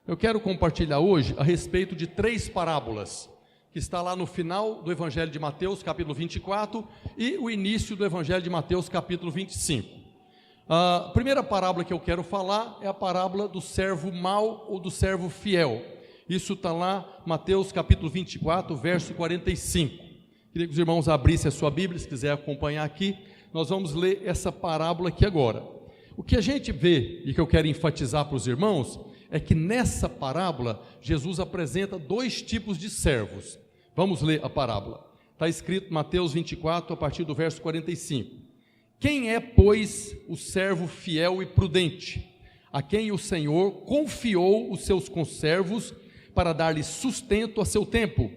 Eu quero compartilhar hoje a respeito de 3 parábolas, que está lá no final do Evangelho de Mateus, capítulo 24, e o início do Evangelho de Mateus, capítulo 25. A primeira parábola que eu quero falar é a parábola do servo mau ou do servo fiel. Isso está lá, Mateus capítulo 24, verso 45. Queria que os irmãos abrissem a sua Bíblia, se quiser acompanhar aqui. Nós vamos ler essa parábola aqui agora. O que a gente vê, e que eu quero enfatizar para os irmãos, é que nessa parábola, Jesus apresenta 2 tipos de servos. Vamos ler a parábola. Está escrito em Mateus 24, a partir do verso 45. Quem é, pois, o servo fiel e prudente, a quem o Senhor confiou os seus conservos para dar-lhe sustento a seu tempo?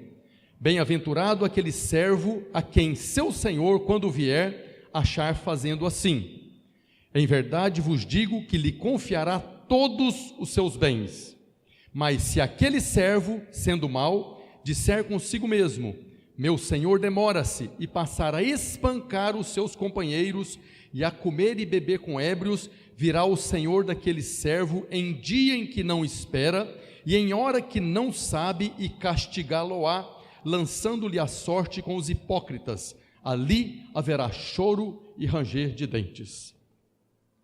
Bem-aventurado aquele servo a quem seu Senhor, quando vier, achar fazendo assim. Em verdade vos digo que lhe confiará todos os seus bens. Mas se aquele servo, sendo mau, disser consigo mesmo: meu senhor demora-se, e passar a espancar os seus companheiros e a comer e beber com ébrios, virá o senhor daquele servo em dia em que não espera e em hora que não sabe, e castigá-lo-á, lançando-lhe a sorte com os hipócritas. Ali haverá choro e ranger de dentes.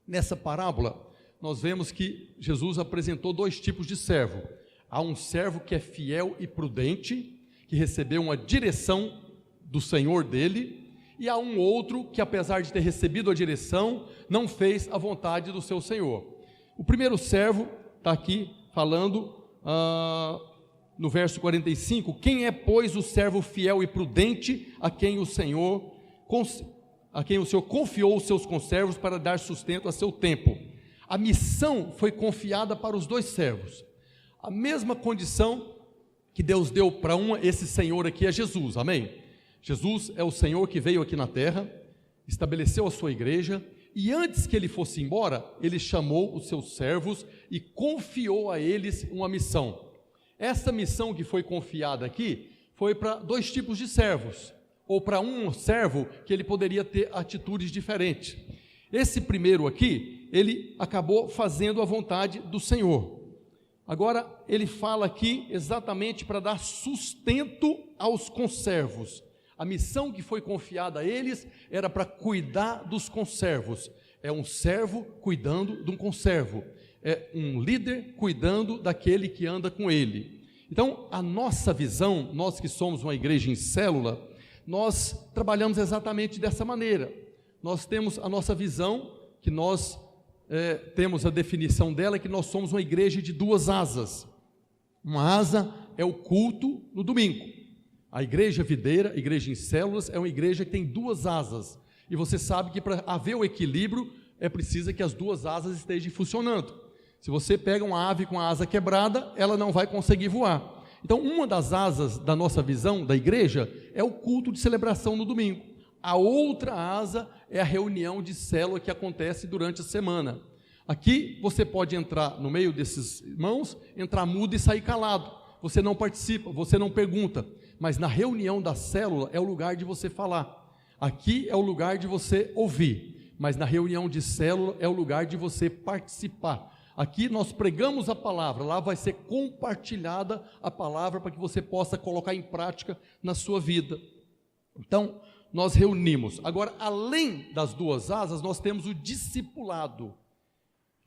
Nessa parábola, nós vemos que Jesus apresentou 2 tipos de servo. Há um servo que é fiel e prudente, que recebeu uma direção do Senhor dele, e há um outro que, apesar de ter recebido a direção, não fez a vontade do seu Senhor. O primeiro servo está aqui falando no verso 45, quem é, pois, o servo fiel e prudente a quem o Senhor confiou os seus conservos para dar sustento a seu tempo? A missão foi confiada para os 2 servos. A mesma condição que Deus deu para esse Senhor aqui é Jesus, amém? Jesus é o Senhor que veio aqui na terra, estabeleceu a sua igreja, e antes que ele fosse embora, ele chamou os seus servos e confiou a eles uma missão. Essa missão que foi confiada aqui foi para 2 tipos de servos, ou para um servo que ele poderia ter atitudes diferentes. Esse primeiro aqui, ele acabou fazendo a vontade do Senhor. Agora, ele fala aqui exatamente para dar sustento aos conservos. A missão que foi confiada a eles era para cuidar dos conservos. É um servo cuidando de um conservo. É um líder cuidando daquele que anda com ele. Então, a nossa visão, nós que somos uma igreja em célula, nós trabalhamos exatamente dessa maneira. Nós temos a nossa visão, que nós temos a definição dela, que nós somos uma igreja de 2 asas. Uma asa é o culto no domingo. A igreja videira, igreja em células, é uma igreja que tem 2 asas. E você sabe que para haver o equilíbrio, é preciso que as 2 asas estejam funcionando. Se você pega uma ave com a asa quebrada, ela não vai conseguir voar. Então, uma das asas da nossa visão da igreja é o culto de celebração no domingo. A outra asa é a reunião de célula que acontece durante a semana. Aqui você pode entrar no meio desses irmãos, entrar mudo e sair calado. Você não participa, você não pergunta. Mas na reunião da célula é o lugar de você falar. Aqui é o lugar de você ouvir. Mas na reunião de célula é o lugar de você participar. Aqui nós pregamos a palavra, lá vai ser compartilhada a palavra para que você possa colocar em prática na sua vida. Então, nós reunimos. Agora, além das 2 asas, nós temos o discipulado.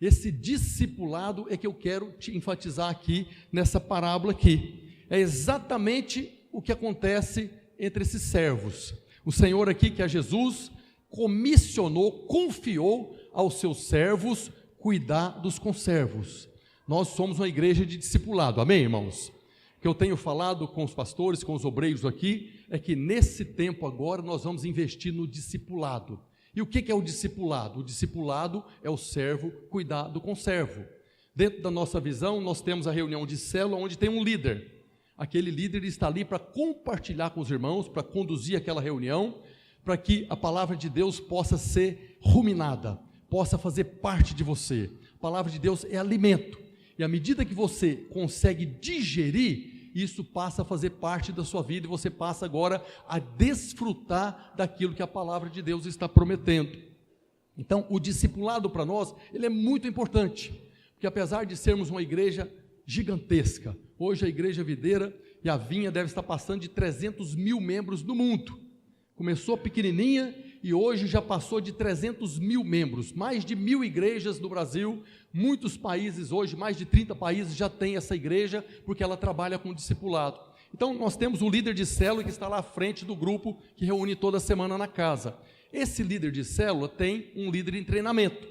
Esse discipulado é que eu quero te enfatizar aqui nessa parábola aqui. É exatamente o que acontece entre esses servos. O Senhor aqui, que é Jesus, comissionou, confiou aos seus servos cuidar dos conservos. Nós somos uma igreja de discipulado, amém, irmãos? O que eu tenho falado com os pastores, com os obreiros aqui, é que nesse tempo agora nós vamos investir no discipulado. E o que é o discipulado? O discipulado é o servo cuidar do conservo. Dentro da nossa visão, nós temos a reunião de célula onde tem um líder. Aquele líder está ali para compartilhar com os irmãos, para conduzir aquela reunião, para que a palavra de Deus possa ser ruminada, possa fazer parte de você. A palavra de Deus é alimento, e à medida que você consegue digerir, isso passa a fazer parte da sua vida, e você passa agora a desfrutar daquilo que a palavra de Deus está prometendo. Então, o discipulado para nós, ele é muito importante, porque apesar de sermos uma igreja gigantesca. Hoje a Igreja Videira e a Vinha deve estar passando de 300 mil membros no mundo. Começou pequenininha e hoje já passou de 300 mil membros, mais de 1.000 igrejas no Brasil, muitos países hoje, mais de 30 países já tem essa igreja, porque ela trabalha com discipulado. Então nós temos o líder de célula que está lá à frente do grupo, que reúne toda semana na casa. Esse líder de célula tem um líder em treinamento.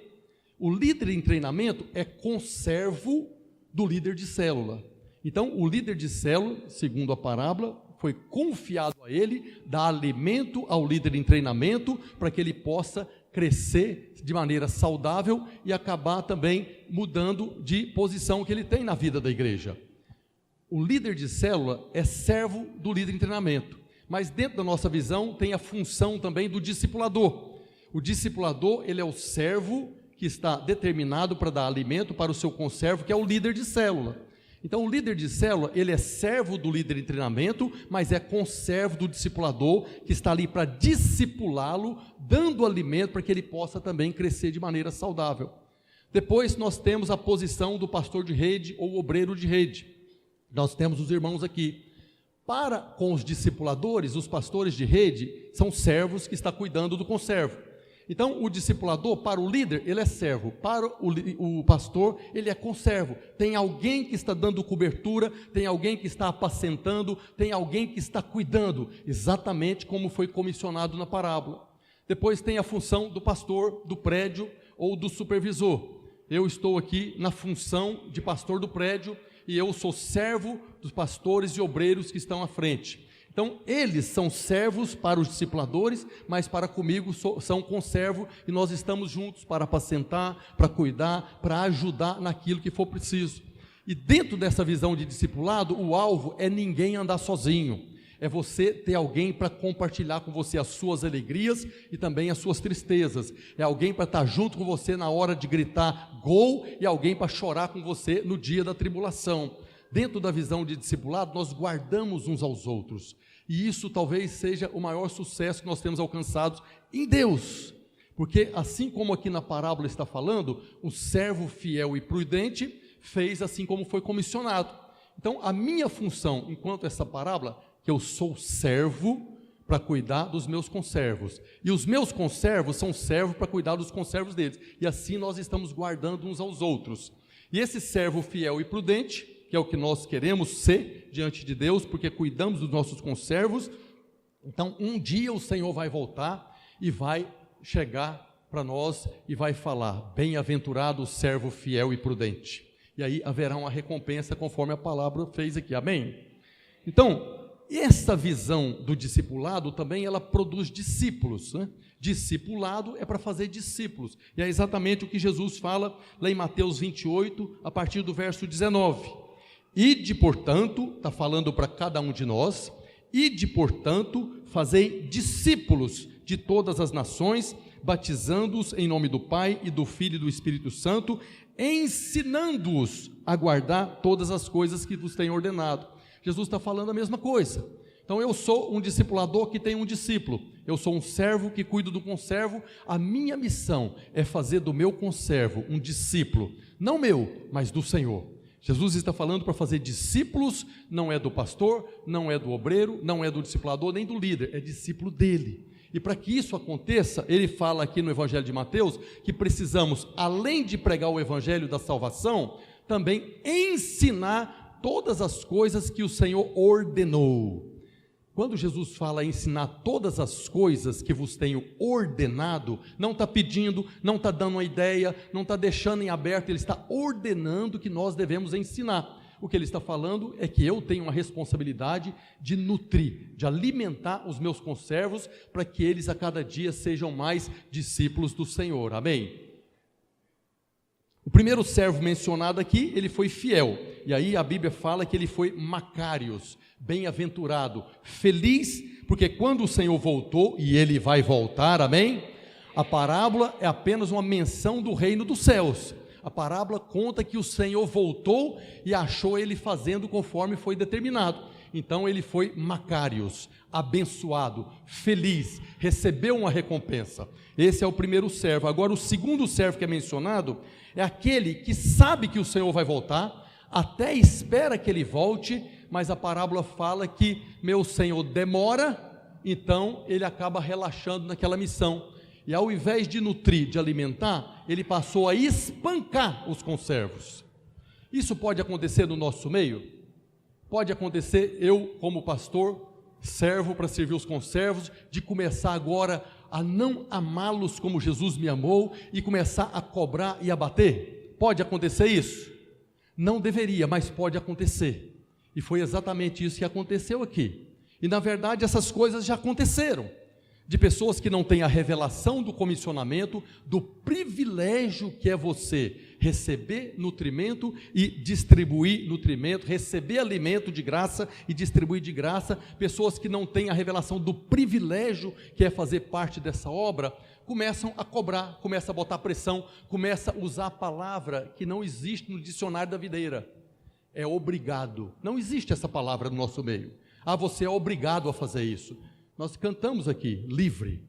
O líder em treinamento é conservo do líder de célula. Então o líder de célula, segundo a parábola, foi confiado a ele dar alimento ao líder em treinamento para que ele possa crescer de maneira saudável e acabar também mudando de posição que ele tem na vida da igreja. O líder de célula é servo do líder em treinamento, mas dentro da nossa visão tem a função também do discipulador. O discipulador, ele é o servo que está determinado para dar alimento para o seu conservo, que é o líder de célula. Então o líder de célula, ele é servo do líder em treinamento, mas é conservo do discipulador, que está ali para discipulá-lo, dando alimento para que ele possa também crescer de maneira saudável. Depois nós temos a posição do pastor de rede ou obreiro de rede. Nós temos os irmãos aqui. Para com os discipuladores, os pastores de rede são servos que estão cuidando do conservo. Então, o discipulador, para o líder, ele é servo. Para o pastor, ele é conservo. Tem alguém que está dando cobertura, tem alguém que está apacentando, tem alguém que está cuidando, exatamente como foi comissionado na parábola. Depois tem a função do pastor do prédio ou do supervisor. Eu estou aqui na função de pastor do prédio e eu sou servo dos pastores e obreiros que estão à frente. Então, eles são servos para os discipuladores, mas para comigo são conservo, e nós estamos juntos para apacentar, para cuidar, para ajudar naquilo que for preciso. E dentro dessa visão de discipulado, o alvo é ninguém andar sozinho, é você ter alguém para compartilhar com você as suas alegrias e também as suas tristezas, é alguém para estar junto com você na hora de gritar gol, e alguém para chorar com você no dia da tribulação. Dentro da visão de discipulado, nós guardamos uns aos outros. E isso talvez seja o maior sucesso que nós temos alcançado em Deus. Porque assim como aqui na parábola está falando, o servo fiel e prudente fez assim como foi comissionado. Então a minha função, enquanto essa parábola, que eu sou servo para cuidar dos meus conservos. E os meus conservos são servos para cuidar dos conservos deles. E assim nós estamos guardando uns aos outros. E esse servo fiel e prudente, que é o que nós queremos ser diante de Deus, porque cuidamos dos nossos conservos. Então, um dia o Senhor vai voltar e vai chegar para nós e vai falar: bem-aventurado o servo fiel e prudente. E aí haverá uma recompensa conforme a palavra fez aqui, amém? Então, essa visão do discipulado também ela produz discípulos, né? Discipulado é para fazer discípulos, e é exatamente o que Jesus fala lá em Mateus 28, a partir do verso 19. Ide, portanto, está falando para cada um de nós, ide, portanto, fazei discípulos de todas as nações, batizando-os em nome do Pai e do Filho e do Espírito Santo, ensinando-os a guardar todas as coisas que vos tenho ordenado. Jesus está falando a mesma coisa. Então eu sou um discipulador que tem um discípulo, eu sou um servo que cuido do conservo, a minha missão é fazer do meu conservo um discípulo, não meu, mas do Senhor. Jesus está falando para fazer discípulos, não é do pastor, não é do obreiro, não é do discipulador, nem do líder, é discípulo dele. E para que isso aconteça, ele fala aqui no Evangelho de Mateus, que precisamos, além de pregar o Evangelho da salvação, também ensinar todas as coisas que o Senhor ordenou. Quando Jesus fala em ensinar todas as coisas que vos tenho ordenado, não está pedindo, não está dando uma ideia, não está deixando em aberto, ele está ordenando que nós devemos ensinar. O que ele está falando é que eu tenho uma responsabilidade de nutrir, de alimentar os meus conservos, para que eles a cada dia sejam mais discípulos do Senhor, amém? O primeiro servo mencionado aqui, ele foi fiel, e aí a Bíblia fala que ele foi Macários, bem-aventurado, feliz, porque quando o Senhor voltou, e ele vai voltar, amém? A parábola é apenas uma menção do reino dos céus. A parábola conta que o Senhor voltou e achou ele fazendo conforme foi determinado. Então ele foi Macários, abençoado, feliz, recebeu uma recompensa. Esse é o primeiro servo. Agora o segundo servo que é mencionado é aquele que sabe que o Senhor vai voltar, até espera que ele volte, mas a parábola fala que meu senhor demora, então ele acaba relaxando naquela missão, e ao invés de nutrir, de alimentar, ele passou a espancar os conservos. Isso pode acontecer no nosso meio? Pode acontecer, eu como pastor, servo para servir os conservos, de começar agora a não amá-los como Jesus me amou, e começar a cobrar e a bater? Pode acontecer isso? Não deveria, mas pode acontecer, e foi exatamente isso que aconteceu aqui. E na verdade essas coisas já aconteceram, de pessoas que não têm a revelação do comissionamento, do privilégio que é você receber nutrimento e distribuir nutrimento, receber alimento de graça e distribuir de graça. Pessoas que não têm a revelação do privilégio que é fazer parte dessa obra, começam a cobrar, começam a botar pressão, começam a usar a palavra que não existe no dicionário da videira, é obrigado. Não existe essa palavra no nosso meio. Você é obrigado a fazer isso. Nós cantamos aqui, livre,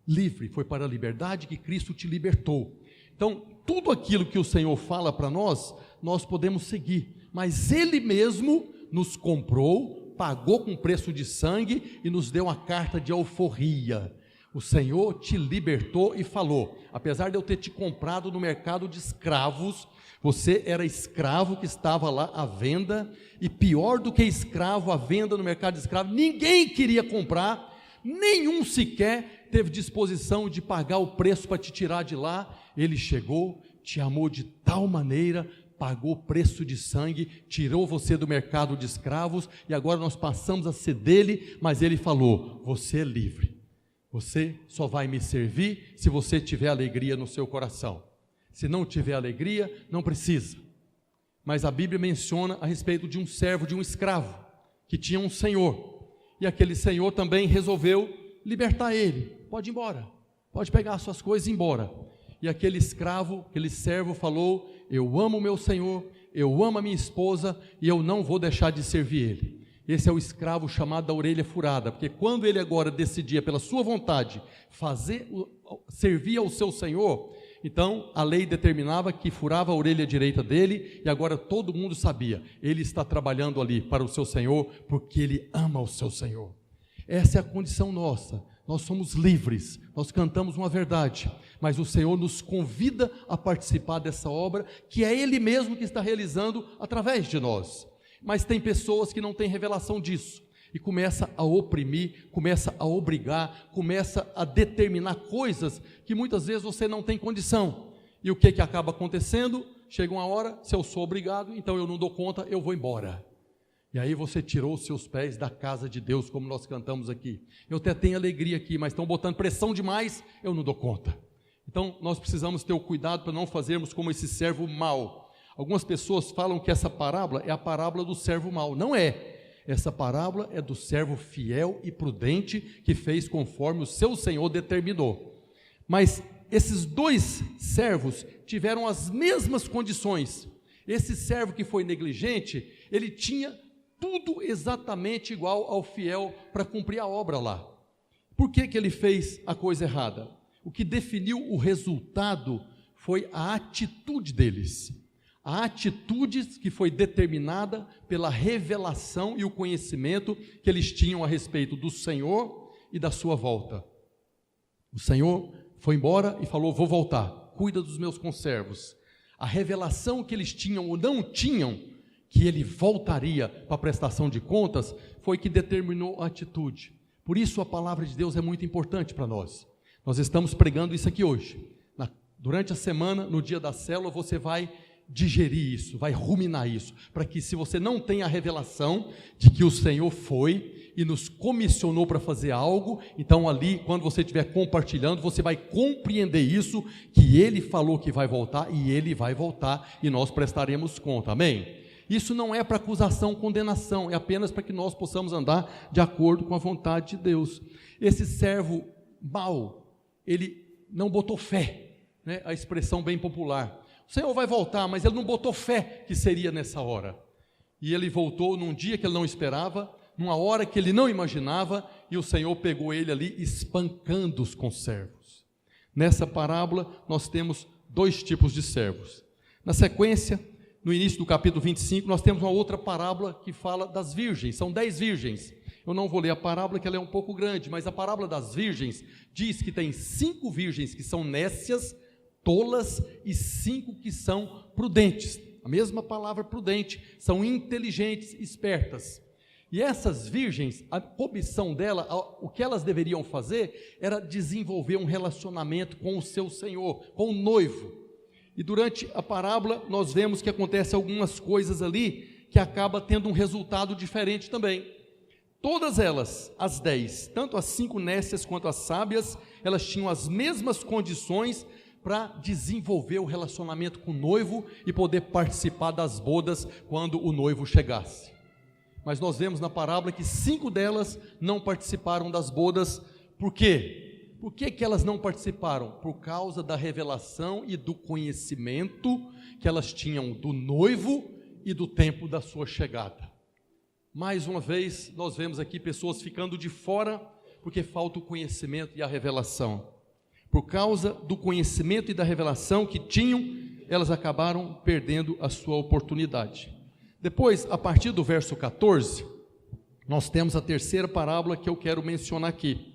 livre, foi para a liberdade que Cristo te libertou. Então, tudo aquilo que o Senhor fala para nós, nós podemos seguir, mas Ele mesmo nos comprou, pagou com preço de sangue e nos deu a carta de alforria. O Senhor te libertou e falou: apesar de eu ter te comprado no mercado de escravos, você era escravo que estava lá à venda, e pior do que escravo à venda no mercado de escravos, ninguém queria comprar, nenhum sequer teve disposição de pagar o preço para te tirar de lá. Ele chegou, te amou de tal maneira, pagou preço de sangue, tirou você do mercado de escravos, e agora nós passamos a ser dele, mas ele falou: você é livre, você só vai me servir se você tiver alegria no seu coração. Se não tiver alegria, não precisa. Mas a Bíblia menciona a respeito de um servo, de um escravo, que tinha um senhor, e aquele senhor também resolveu libertar ele. Pode ir embora, pode pegar as suas coisas e ir embora. E aquele escravo, aquele servo falou: eu amo meu senhor, eu amo a minha esposa, e eu não vou deixar de servir ele. Esse é o escravo chamado da orelha furada, porque quando ele agora decidia pela sua vontade servir ao seu senhor, então a lei determinava que furava a orelha direita dele, e agora todo mundo sabia: ele está trabalhando ali para o seu senhor, porque ele ama o seu senhor. Essa é a condição nossa. Nós somos livres, nós cantamos uma verdade, mas o Senhor nos convida a participar dessa obra, que é Ele mesmo que está realizando através de nós. Mas tem pessoas que não têm revelação disso, e começa a oprimir, começa a obrigar, começa a determinar coisas que muitas vezes você não tem condição. E o que acaba acontecendo? Chega uma hora, se eu sou obrigado, então eu não dou conta, eu vou embora. E aí você tirou os seus pés da casa de Deus, como nós cantamos aqui. Eu até tenho alegria aqui, mas estão botando pressão demais, eu não dou conta. Então nós precisamos ter o cuidado para não fazermos como esse servo mau. Algumas pessoas falam que essa parábola é a parábola do servo mau. Não é. Essa parábola é do servo fiel e prudente, que fez conforme o seu Senhor determinou. Mas esses dois servos tiveram as mesmas condições. Esse servo que foi negligente, ele tinha tudo exatamente igual ao fiel para cumprir a obra lá. Por que ele fez a coisa errada? O que definiu o resultado foi a atitude deles. A atitude que foi determinada pela revelação e o conhecimento que eles tinham a respeito do Senhor e da sua volta. O Senhor foi embora e falou: vou voltar, cuida dos meus conservos. A revelação que eles tinham ou não tinham, que ele voltaria para a prestação de contas, foi que determinou a atitude. Por isso a palavra de Deus é muito importante para nós. Nós estamos pregando isso aqui hoje. Durante a semana, no dia da célula, você vai digerir isso, vai ruminar isso, para que, se você não tem a revelação de que o Senhor foi e nos comissionou para fazer algo, então ali, quando você estiver compartilhando, você vai compreender isso, que Ele falou que vai voltar, e Ele vai voltar, e nós prestaremos conta, amém? Isso não é para acusação, condenação, é apenas para que nós possamos andar de acordo com a vontade de Deus. Esse servo mau, ele não botou fé, né? A expressão bem popular. O Senhor vai voltar, mas ele não botou fé que seria nessa hora. E ele voltou num dia que ele não esperava, numa hora que ele não imaginava, e o Senhor pegou ele ali espancando os conservos. Nessa parábola nós temos dois tipos de servos. Na sequência, no início do capítulo 25, nós temos uma outra parábola que fala das virgens, são 10 virgens. Eu não vou ler a parábola, que ela é um pouco grande, mas a parábola das virgens diz que tem 5 virgens que são nécias, tolas, e 5 que são prudentes. A mesma palavra prudente, são inteligentes, espertas. E essas virgens, a opção dela, o que elas deveriam fazer, era desenvolver um relacionamento com o seu Senhor, com o noivo. E durante a parábola, nós vemos que acontece algumas coisas ali, que acaba tendo um resultado diferente também. Todas elas, as 10, tanto as 5 nécias quanto as sábias, elas tinham as mesmas condições para desenvolver o relacionamento com o noivo e poder participar das bodas quando o noivo chegasse. Mas nós vemos na parábola que 5 delas não participaram das bodas. Por quê? Por que elas não participaram? Por causa da revelação e do conhecimento que elas tinham do noivo e do tempo da sua chegada. Mais uma vez, nós vemos aqui pessoas ficando de fora, porque falta o conhecimento e a revelação. Por causa do conhecimento e da revelação que tinham, elas acabaram perdendo a sua oportunidade. Depois, a partir do verso 14, nós temos a terceira parábola que eu quero mencionar aqui.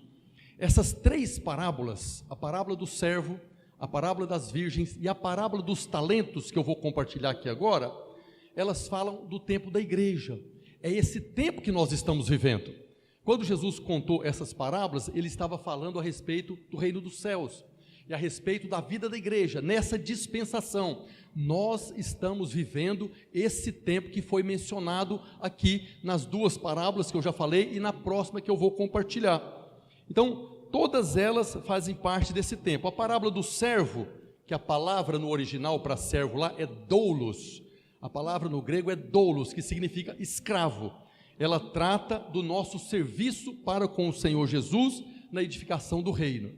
Essas 3 parábolas, a parábola do servo, a parábola das virgens e a parábola dos talentos, que eu vou compartilhar aqui agora, elas falam do tempo da igreja. É esse tempo que nós estamos vivendo. Quando Jesus contou essas parábolas, ele estava falando a respeito do reino dos céus e a respeito da vida da igreja, nessa dispensação. Nós estamos vivendo esse tempo que foi mencionado aqui nas 2 parábolas que eu já falei e na próxima que eu vou compartilhar. Então, todas elas fazem parte desse tempo. A parábola do servo, que a palavra no original para servo lá é doulos, a palavra no grego é doulos, que significa escravo. Ela trata do nosso serviço para com o Senhor Jesus na edificação do reino.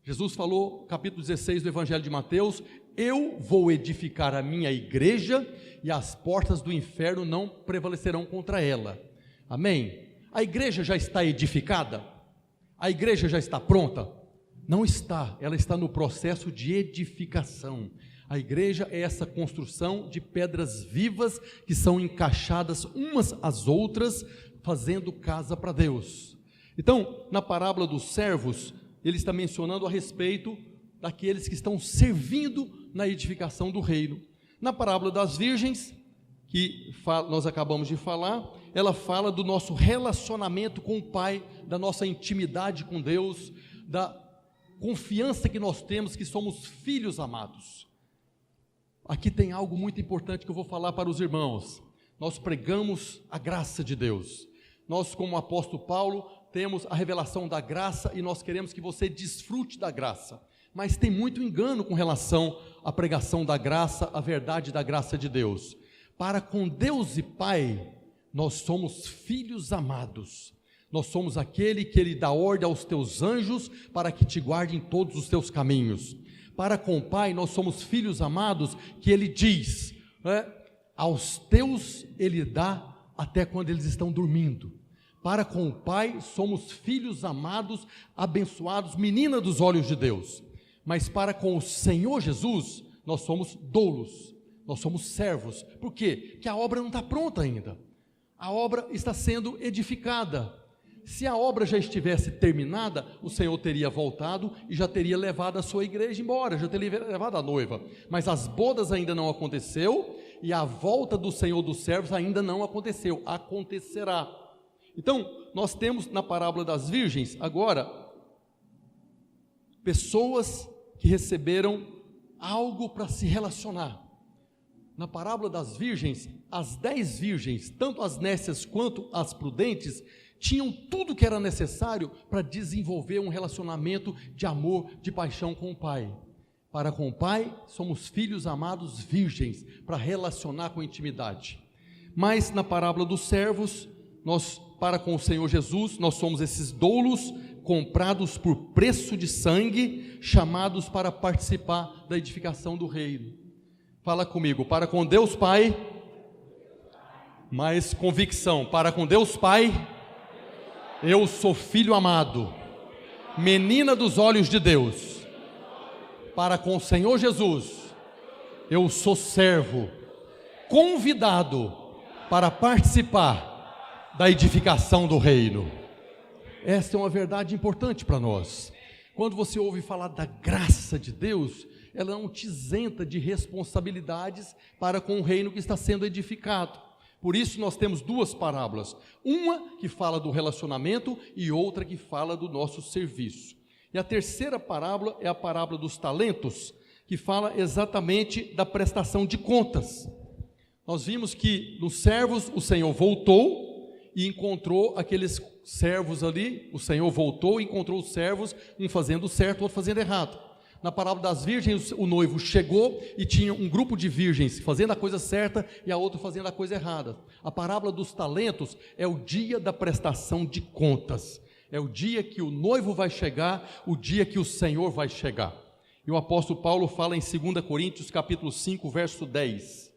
Jesus falou, capítulo 16 do Evangelho de Mateus: eu vou edificar a minha igreja e as portas do inferno não prevalecerão contra ela. Amém? A igreja já está edificada? A igreja já está pronta? Não está, ela está no processo de edificação. A igreja é essa construção de pedras vivas que são encaixadas umas às outras, fazendo casa para Deus. Então, na parábola dos servos, ele está mencionando a respeito daqueles que estão servindo na edificação do reino. Na parábola das virgens, que nós acabamos de falar, ela fala do nosso relacionamento com o Pai, da nossa intimidade com Deus, da confiança que nós temos que somos filhos amados. Aqui tem algo muito importante que eu vou falar para os irmãos. Nós pregamos a graça de Deus. Nós, como o apóstolo Paulo, temos a revelação da graça e nós queremos que você desfrute da graça. Mas tem muito engano com relação à pregação da graça, à verdade da graça de Deus. Para com Deus e Pai, nós somos filhos amados. Nós somos aquele que Ele dá ordem aos teus anjos para que te guardem em todos os teus caminhos. Para com o Pai, nós somos filhos amados, que Ele diz, aos teus Ele dá até quando eles estão dormindo. Para com o Pai, somos filhos amados, abençoados, menina dos olhos de Deus. Mas para com o Senhor Jesus, nós somos doulos, nós somos servos. Por quê? Porque a obra não está pronta ainda. A obra está sendo edificada. Se a obra já estivesse terminada, o Senhor teria voltado e já teria levado a sua igreja embora, já teria levado a noiva. Mas as bodas ainda não aconteceu e a volta do Senhor dos servos ainda não aconteceu, acontecerá. Então, nós temos na parábola das virgens, agora, pessoas que receberam algo para se relacionar. Na parábola das virgens, as 10 virgens, tanto as nécias quanto as prudentes, tinham tudo que era necessário para desenvolver um relacionamento de amor, de paixão com o Pai. Para com o Pai, somos filhos amados virgens, para relacionar com intimidade. Mas na parábola dos servos, para com o Senhor Jesus, nós somos esses doulos, comprados por preço de sangue, chamados para participar da edificação do reino. Fala comigo, para com Deus Pai, mais convicção, para com Deus Pai, eu sou filho amado, menina dos olhos de Deus. Para com o Senhor Jesus, eu sou servo, convidado para participar da edificação do reino. Essa é uma verdade importante para nós. Quando você ouve falar da graça de Deus, ela não te isenta de responsabilidades para com o reino que está sendo edificado. Por isso nós temos duas parábolas, uma que fala do relacionamento e outra que fala do nosso serviço. E a terceira parábola é a parábola dos talentos, que fala exatamente da prestação de contas. Nós vimos que nos servos o Senhor voltou e encontrou aqueles servos ali, o Senhor voltou e encontrou os servos, um fazendo certo, outro fazendo errado. Na parábola das virgens, o noivo chegou e tinha um grupo de virgens fazendo a coisa certa e a outra fazendo a coisa errada. A parábola dos talentos é o dia da prestação de contas. É o dia que o noivo vai chegar, o dia que o Senhor vai chegar. E o apóstolo Paulo fala em 2 Coríntios capítulo 5, verso 10.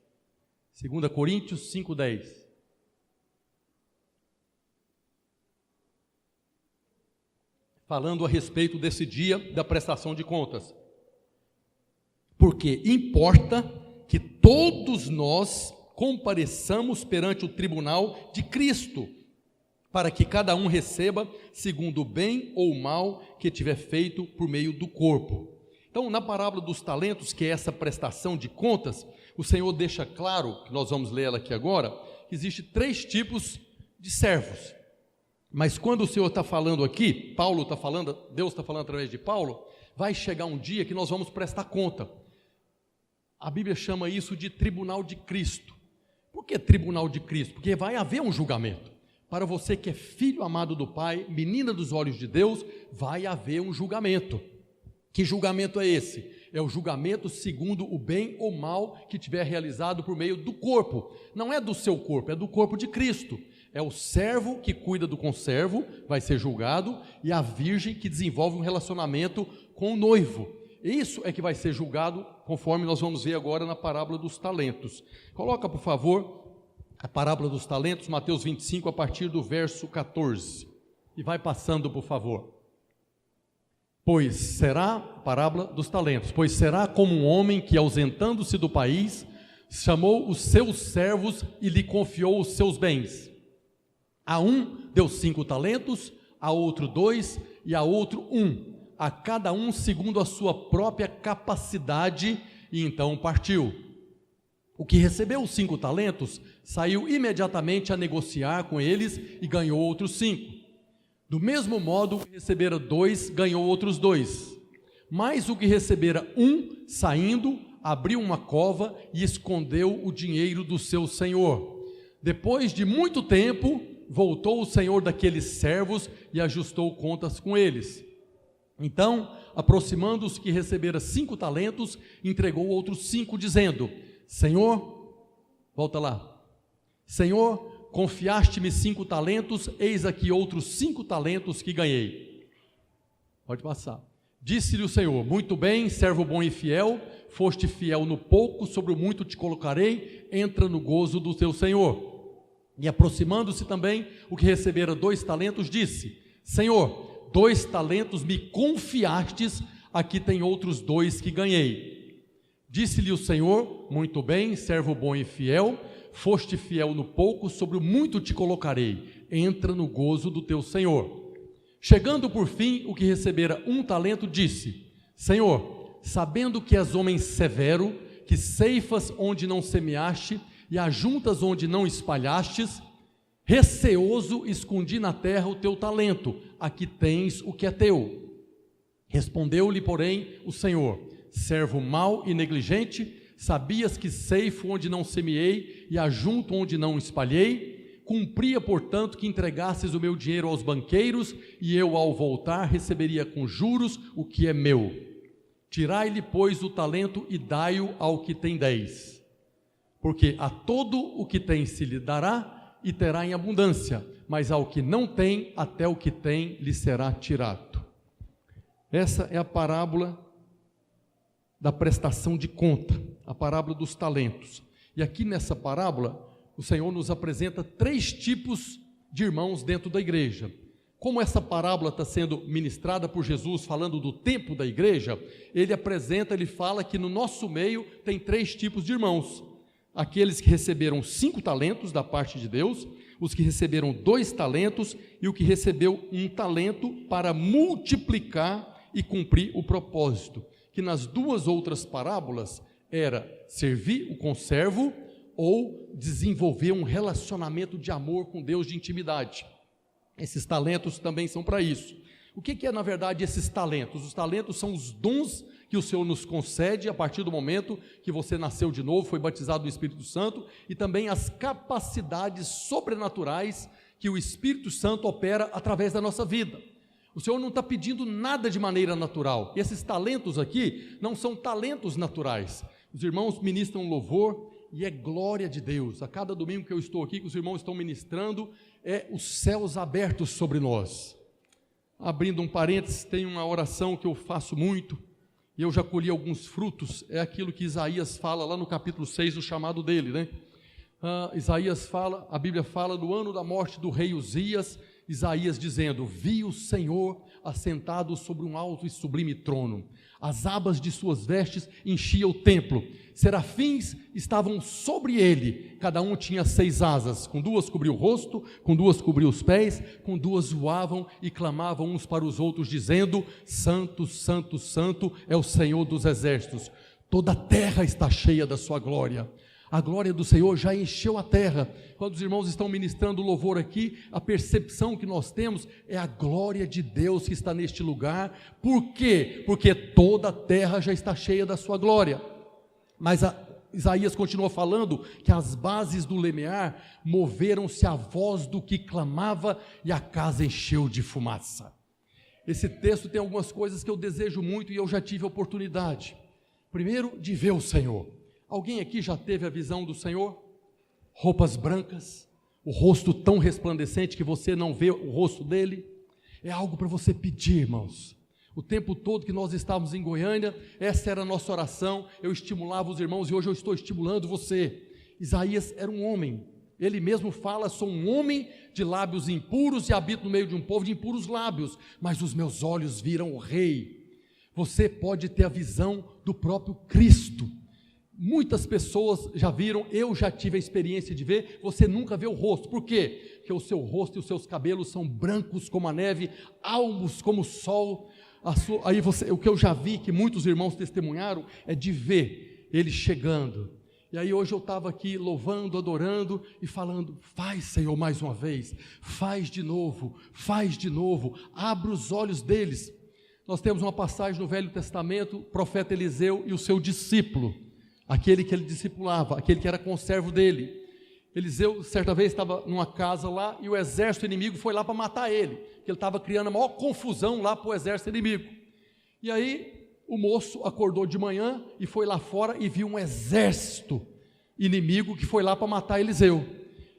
2 Coríntios 5, 10. Falando a respeito desse dia da prestação de contas. Porque importa que todos nós compareçamos perante o tribunal de Cristo, para que cada um receba segundo o bem ou o mal que tiver feito por meio do corpo. Então, na parábola dos talentos, que é essa prestação de contas, o Senhor deixa claro, que nós vamos ler ela aqui agora, que existe 3 tipos de servos. Mas quando o Senhor está falando aqui, Paulo está falando, Deus está falando através de Paulo, vai chegar um dia que nós vamos prestar conta. A Bíblia chama isso de tribunal de Cristo. Por que tribunal de Cristo? Porque vai haver um julgamento. Para você que é filho amado do Pai, menina dos olhos de Deus, vai haver um julgamento. Que julgamento é esse? É o julgamento segundo o bem ou mal que tiver realizado por meio do corpo. Não é do seu corpo, é do corpo de Cristo. É o servo que cuida do conservo, vai ser julgado, e a virgem que desenvolve um relacionamento com o noivo. Isso é que vai ser julgado, conforme nós vamos ver agora na parábola dos talentos. Coloca, por favor, a parábola dos talentos, Mateus 25, a partir do verso 14. E vai passando, por favor. Pois será, parábola dos talentos, pois será como um homem que, ausentando-se do país, chamou os seus servos e lhe confiou os seus bens. A um deu 5 talentos, a outro 2 e a outro 1, a cada um segundo a sua própria capacidade, e então partiu. O que recebeu os 5 talentos saiu imediatamente a negociar com eles e ganhou outros 5. Do mesmo modo, o que recebera 2 ganhou outros 2. Mas o que recebera 1, saindo, abriu uma cova e escondeu o dinheiro do seu senhor. Depois de muito tempo, voltou o senhor daqueles servos e ajustou contas com eles. Então, aproximando os que recebera 5 talentos, entregou outros 5, dizendo: Senhor, volta lá, Senhor, confiaste-me 5 talentos, eis aqui outros 5 talentos que ganhei. Pode passar. Disse-lhe o Senhor: muito bem, servo bom e fiel, foste fiel no pouco, sobre o muito te colocarei, entra no gozo do teu Senhor. E aproximando-se também, o que recebera 2 talentos, disse: Senhor, 2 talentos me confiastes, aqui tem outros 2 que ganhei. Disse-lhe o Senhor: muito bem, servo bom e fiel, foste fiel no pouco, sobre o muito te colocarei, entra no gozo do teu Senhor. Chegando por fim, o que recebera 1 talento, disse: Senhor, sabendo que és homem severo, que ceifas onde não semeaste, e ajuntas onde não espalhastes, receoso escondi na terra o teu talento, aqui tens o que é teu. Respondeu-lhe, porém, o Senhor: servo mau e negligente, sabias que ceifo onde não semeei e ajunto onde não espalhei? Cumpria, portanto, que entregasses o meu dinheiro aos banqueiros, e eu, ao voltar, receberia com juros o que é meu. Tirai-lhe, pois, o talento e dai-o ao que tem 10. Porque a todo o que tem se lhe dará e terá em abundância, mas ao que não tem, até o que tem lhe será tirado. Essa é a parábola da prestação de conta, a parábola dos talentos. E aqui nessa parábola, o Senhor nos apresenta 3 tipos de irmãos dentro da igreja. Como essa parábola está sendo ministrada por Jesus, falando do tempo da igreja, ele fala que no nosso meio tem 3 tipos de irmãos. aqueles que receberam 5 talentos da parte de Deus, os que receberam 2 talentos e o que recebeu 1 talento para multiplicar e cumprir o propósito, que nas 2 outras parábolas era servir o conservo ou desenvolver um relacionamento de amor com Deus, de intimidade. Esses talentos também são para isso. O que é, na verdade, esses talentos? Os talentos são os dons que o Senhor nos concede a partir do momento que você nasceu de novo, foi batizado no Espírito Santo, e também as capacidades sobrenaturais que o Espírito Santo opera através da nossa vida. O Senhor não está pedindo nada de maneira natural. Esses talentos aqui não são talentos naturais. Os irmãos ministram louvor e é glória de Deus. A cada domingo que eu estou aqui, que os irmãos estão ministrando, é os céus abertos sobre nós. Abrindo um parênteses, tem uma oração que eu faço muito, e eu já colhi alguns frutos, é aquilo que Isaías fala lá no capítulo 6, o chamado dele, né? Isaías fala, a Bíblia fala do ano da morte do rei Uzias, Isaías dizendo: vi o Senhor assentado sobre um alto e sublime trono, as abas de suas vestes enchiam o templo, serafins estavam sobre ele, cada um tinha 6 asas, com 2 cobriu o rosto, com 2 cobriu os pés, com 2 voavam e clamavam uns para os outros, dizendo: santo, santo, santo é o Senhor dos exércitos, toda a terra está cheia da sua glória. A glória do Senhor já encheu a terra. Quando os irmãos estão ministrando louvor aqui, a percepção que nós temos é a glória de Deus que está neste lugar. Por quê? Porque toda a terra já está cheia da sua glória. Mas Isaías continua falando que as bases do limiar moveram-se à voz do que clamava e a casa encheu de fumaça. Esse texto tem algumas coisas que eu desejo muito e eu já tive a oportunidade. Primeiro, de ver o Senhor. Alguém aqui já teve a visão do Senhor? Roupas brancas, o rosto tão resplandecente que você não vê o rosto dele. É algo para você pedir, irmãos. O tempo todo que nós estávamos em Goiânia, essa era a nossa oração, eu estimulava os irmãos e hoje eu estou estimulando você. Isaías era um homem, ele mesmo fala: sou um homem de lábios impuros e habito no meio de um povo de impuros lábios, mas os meus olhos viram o Rei. Você pode ter a visão do próprio Cristo. Muitas pessoas já viram, eu já tive a experiência de ver, você nunca vê o rosto. Por quê? Porque o seu rosto e os seus cabelos são brancos como a neve, alvos como o sol. O que eu já vi, que muitos irmãos testemunharam, é de ver ele chegando. E aí hoje eu estava aqui louvando, adorando e falando: faz, Senhor, mais uma vez, faz de novo, abre os olhos deles. Nós temos uma passagem no Velho Testamento, o profeta Eliseu e o seu discípulo, aquele que ele discipulava, aquele que era conservo dele. Eliseu, certa vez, estava numa casa lá e o exército inimigo foi lá para matar ele, porque ele estava criando a maior confusão lá para o exército inimigo. E aí o moço acordou de manhã e foi lá fora e viu um exército inimigo que foi lá para matar Eliseu.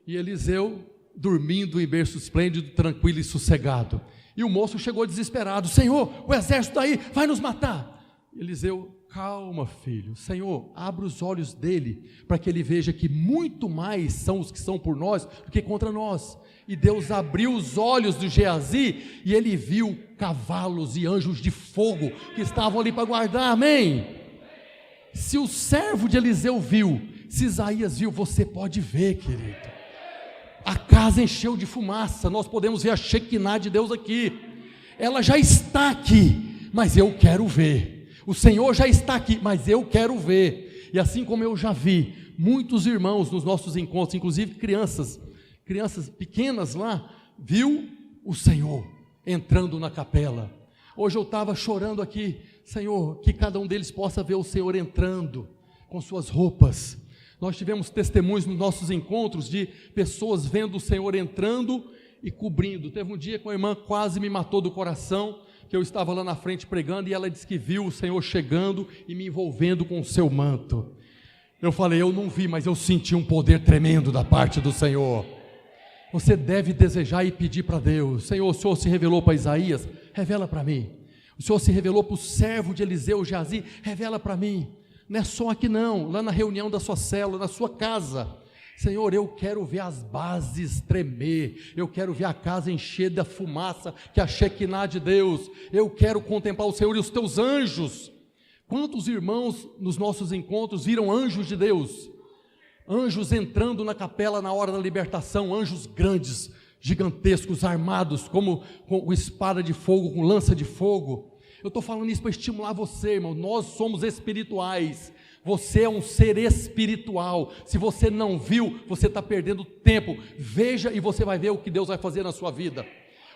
E Eliseu dormindo em berço esplêndido, tranquilo e sossegado. E o moço chegou desesperado: Senhor, o exército está aí, vai nos matar. Eliseu: calma, filho, Senhor, abre os olhos dele, para que ele veja que muito mais são os que são por nós, do que contra nós. E Deus abriu os olhos do Geazi, e ele viu cavalos e anjos de fogo, que estavam ali para guardar, amém? Se o servo de Eliseu viu, se Isaías viu, você pode ver, querido. A casa encheu de fumaça, nós podemos ver a Shekinah de Deus aqui. Ela já está aqui, mas eu quero ver. O Senhor já está aqui, mas eu quero ver. E assim como eu já vi muitos irmãos nos nossos encontros, inclusive crianças pequenas lá, viu o Senhor entrando na capela. Hoje eu estava chorando aqui: Senhor, que cada um deles possa ver o Senhor entrando com suas roupas. Nós tivemos testemunhos nos nossos encontros de pessoas vendo o Senhor entrando e cobrindo. Teve um dia que uma irmã quase me matou do coração, que eu estava lá na frente pregando e ela disse que viu o Senhor chegando e me envolvendo com o seu manto. Eu falei: eu não vi, mas eu senti um poder tremendo da parte do Senhor. Você deve desejar e pedir para Deus: Senhor, o Senhor se revelou para Isaías, revela para mim. O Senhor se revelou para o servo de Eliseu, Geazi, revela para mim. Não é só aqui não, lá na reunião da sua célula, na sua casa. Senhor, eu quero ver as bases tremer, eu quero ver a casa encher da fumaça, que é a Shekinah de Deus. Eu quero contemplar o Senhor e os teus anjos. Quantos irmãos nos nossos encontros viram anjos de Deus? Anjos entrando na capela na hora da libertação, anjos grandes, gigantescos, armados, como com espada de fogo, com lança de fogo. Eu estou falando isso para estimular você, irmão. Nós somos espirituais. Você é um ser espiritual. Se você não viu, você está perdendo tempo. Veja e você vai ver o que Deus vai fazer na sua vida.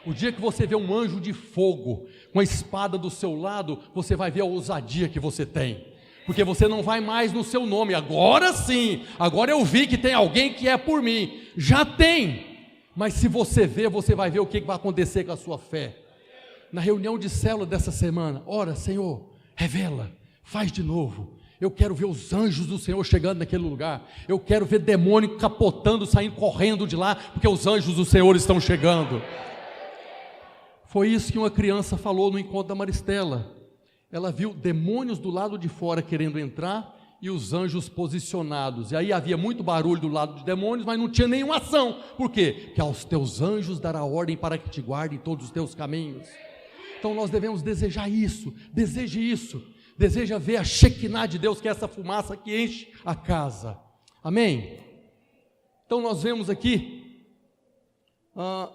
O dia que você vê um anjo de fogo com a espada do seu lado, você vai ver a ousadia que você tem. Porque você não vai mais no seu nome. Agora sim, agora eu vi que tem alguém que é por mim. Já tem. Mas se você ver, você vai ver o que vai acontecer com a sua fé. Na reunião de célula dessa semana, ora, Senhor, revela, faz de novo. Eu quero ver os anjos do Senhor chegando naquele lugar. Eu quero ver demônio capotando, saindo correndo de lá, porque os anjos do Senhor estão chegando. Foi isso que uma criança falou no encontro da Maristela. Ela viu demônios do lado de fora querendo entrar e os anjos posicionados. E aí havia muito barulho do lado de demônios, mas não tinha nenhuma ação. Por quê? Porque aos teus anjos dará ordem para que te guardem todos os teus caminhos. Então nós devemos desejar isso, deseje isso. Deseja ver a Shekinah de Deus, que é essa fumaça que enche a casa. Amém? Então nós vemos aqui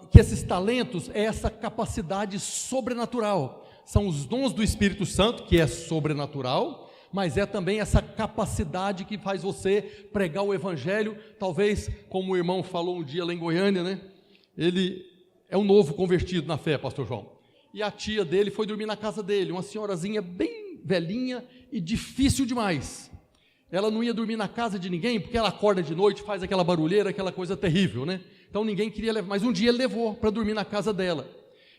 que esses talentos é essa capacidade sobrenatural. São os dons do Espírito Santo, que é sobrenatural, mas é também essa capacidade que faz você pregar o Evangelho. Talvez, como o irmão falou um dia lá em Goiânia, né? Ele é um novo convertido na fé, pastor João. E a tia dele foi dormir na casa dele, uma senhorazinha bem velhinha e difícil demais. Ela não ia dormir na casa de ninguém, porque ela acorda de noite, faz aquela barulheira, aquela coisa terrível, né? Então ninguém queria levar, mas um dia ele levou para dormir na casa dela.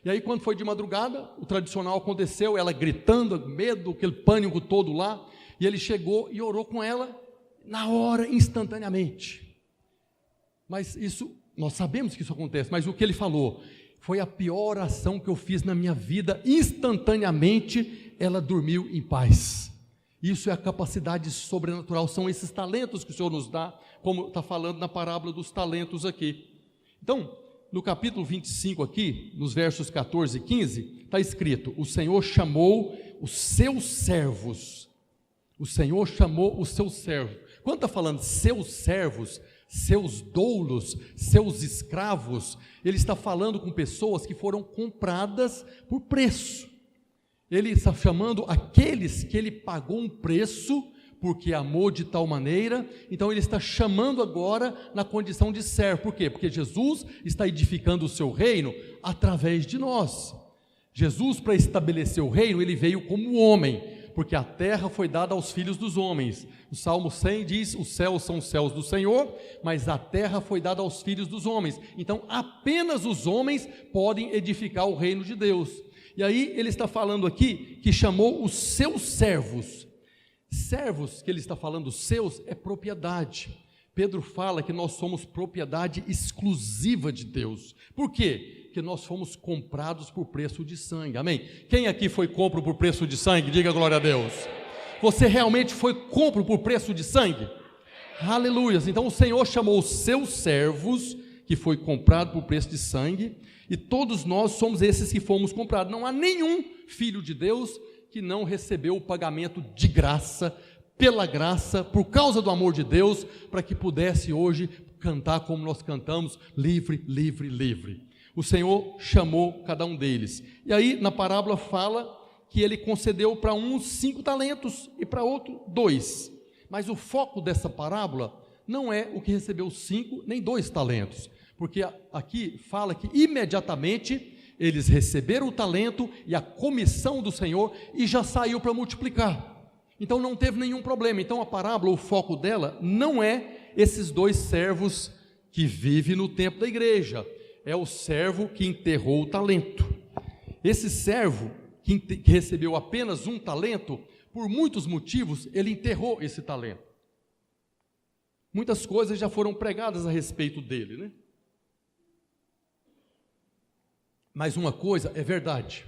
E aí quando foi de madrugada, o tradicional aconteceu, ela gritando, medo, aquele pânico todo lá, e ele chegou e orou com ela, na hora, instantaneamente. Mas isso, nós sabemos que isso acontece, mas o que ele falou, foi a pior oração que eu fiz na minha vida, instantaneamente ela dormiu em paz. Isso é a capacidade sobrenatural, são esses talentos que o Senhor nos dá, como está falando na parábola dos talentos aqui. Então, no capítulo 25 aqui, nos versos 14 e 15, está escrito, o Senhor chamou os seus servos. O Senhor chamou os seus servos. Quando está falando seus servos, seus doulos, seus escravos, ele está falando com pessoas que foram compradas por preço. Ele está chamando aqueles que ele pagou um preço, porque amou de tal maneira. Então ele está chamando agora na condição de servo. Por quê? Porque Jesus está edificando o seu reino através de nós. Jesus, para estabelecer o reino, ele veio como homem, porque a terra foi dada aos filhos dos homens. O Salmo 100 diz, os céus são os céus do Senhor, mas a terra foi dada aos filhos dos homens. Então apenas os homens podem edificar o reino de Deus. E aí ele está falando aqui que chamou os seus servos. Servos, que ele está falando seus, é propriedade. Pedro fala que nós somos propriedade exclusiva de Deus. Por quê? Porque nós fomos comprados por preço de sangue, amém? Quem aqui foi compro por preço de sangue? Diga glória a Deus. Você realmente foi compro por preço de sangue? Aleluia. Então o Senhor chamou os seus servos, que foi comprado por preço de sangue, e todos nós somos esses que fomos comprados. Não há nenhum filho de Deus que não recebeu o pagamento de graça, pela graça, por causa do amor de Deus, para que pudesse hoje cantar como nós cantamos, livre, livre, livre. O Senhor chamou cada um deles. E aí na parábola fala que ele concedeu para uns 5 talentos e para outro 2. Mas o foco dessa parábola não é o que recebeu 5 nem 2 talentos. Porque aqui fala que imediatamente eles receberam o talento e a comissão do Senhor e já saiu para multiplicar. Então não teve nenhum problema. Então a parábola, o foco dela não é esses 2 servos que vivem no templo da igreja. É o servo que enterrou o talento. Esse servo que recebeu apenas 1 talento, por muitos motivos, ele enterrou esse talento. Muitas coisas já foram pregadas a respeito dele, né? Mas uma coisa é verdade,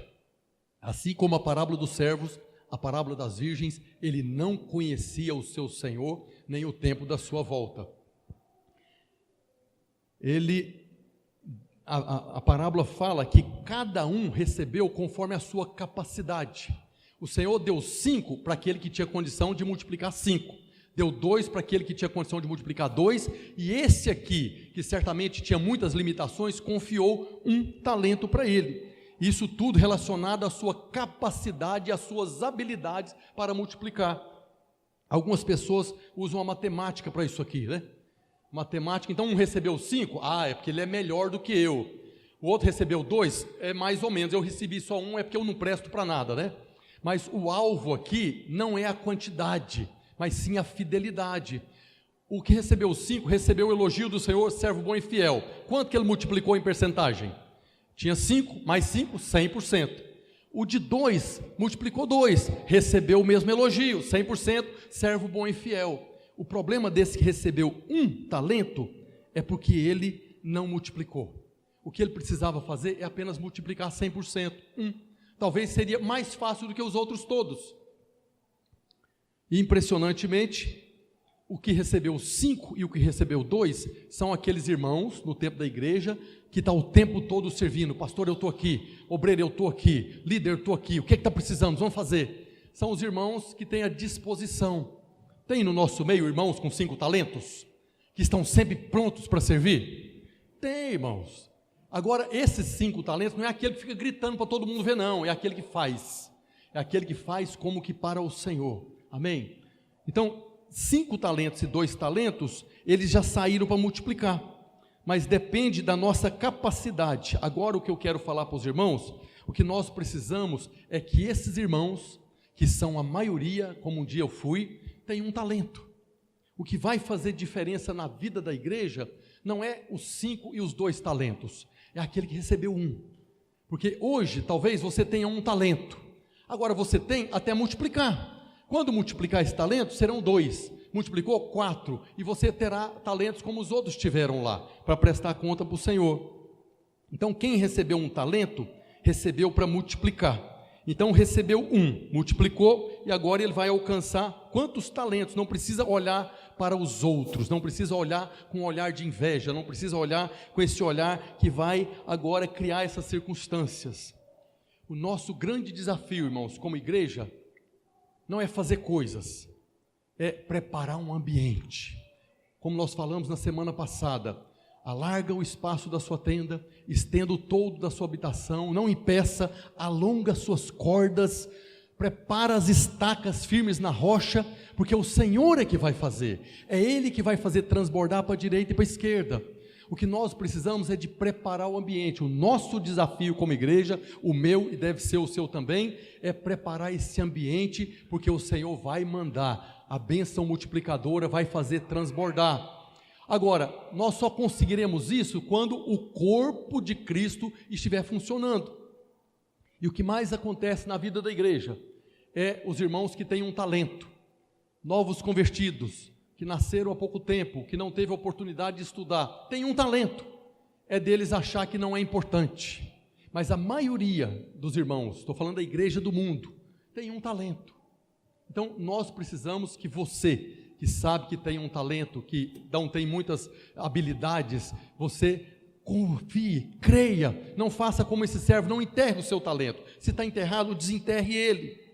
assim como a parábola dos servos, a parábola das virgens, ele não conhecia o seu Senhor, nem o tempo da sua volta. A parábola fala que cada um recebeu conforme a sua capacidade. O Senhor deu 5 para aquele que tinha condição de multiplicar 5, Deu 2 para aquele que tinha condição de multiplicar 2, e esse aqui, que certamente tinha muitas limitações, confiou 1 talento para ele. Isso tudo relacionado à sua capacidade, às suas habilidades para multiplicar. Algumas pessoas usam a matemática para isso aqui, né? Matemática, então um recebeu 5, é porque ele é melhor do que eu. O outro recebeu 2, é mais ou menos, eu recebi só 1, é porque eu não presto para nada, né? Mas o alvo aqui não é a quantidade, mas sim a fidelidade. O que recebeu 5, recebeu o elogio do Senhor, servo bom e fiel. Quanto que ele multiplicou em percentagem? Tinha 5, mais 5, 100%. O de 2, multiplicou 2, recebeu o mesmo elogio, 100%, servo bom e fiel. O problema desse que recebeu 1 talento, é porque ele não multiplicou. O que ele precisava fazer é apenas multiplicar 100%, 1. Talvez seria mais fácil do que os outros todos. E impressionantemente, o que recebeu 5 e o que recebeu 2 são aqueles irmãos no tempo da igreja que está o tempo todo servindo. Pastor, eu estou aqui. Obreiro, eu estou aqui. Líder, eu estou aqui. O que está precisando? Vamos fazer. São os irmãos que têm a disposição. Tem no nosso meio irmãos com 5 talentos? Que estão sempre prontos para servir? Tem, irmãos. Agora, esses 5 talentos não é aquele que fica gritando para todo mundo ver, não. É aquele que faz. É aquele que faz como que para o Senhor. Amém? Então, 5 talentos e 2 talentos, eles já saíram para multiplicar, mas depende da nossa capacidade. Agora o que eu quero falar para os irmãos, o que nós precisamos é que esses irmãos, que são a maioria, como um dia eu fui, tenham um talento. O que vai fazer diferença na vida da igreja, não é os 5 e os 2 talentos, é aquele que recebeu 1, porque hoje talvez você tenha 1 talento, agora você tem até multiplicar. Quando multiplicar esse talento, serão 2, multiplicou 4, e você terá talentos como os outros tiveram lá, para prestar conta para o Senhor. Então quem recebeu 1 talento, recebeu para multiplicar. Então recebeu 1, multiplicou, e agora ele vai alcançar quantos talentos? Não precisa olhar para os outros, não precisa olhar com um olhar de inveja, não precisa olhar com esse olhar que vai agora criar essas circunstâncias. O nosso grande desafio, irmãos, como igreja, não é fazer coisas, é preparar um ambiente. Como nós falamos na semana passada, alarga o espaço da sua tenda, estenda o toldo da sua habitação, não impeça, alonga suas cordas, prepara as estacas firmes na rocha, porque o Senhor é que vai fazer, é Ele que vai fazer transbordar para a direita e para a esquerda. O que nós precisamos é de preparar o ambiente. O nosso desafio como igreja, o meu e deve ser o seu também, é preparar esse ambiente, porque o Senhor vai mandar, a bênção multiplicadora vai fazer transbordar. Agora, nós só conseguiremos isso quando o corpo de Cristo estiver funcionando. E o que mais acontece na vida da igreja é os irmãos que têm um talento, novos convertidos, que nasceram há pouco tempo, que não teve oportunidade de estudar, tem um talento, é deles achar que não é importante, mas a maioria dos irmãos, estou falando da igreja do mundo, tem um talento. Então nós precisamos que você, que sabe que tem um talento, que não tem muitas habilidades, você confie, creia, não faça como esse servo, não enterre o seu talento, se está enterrado, desenterre ele.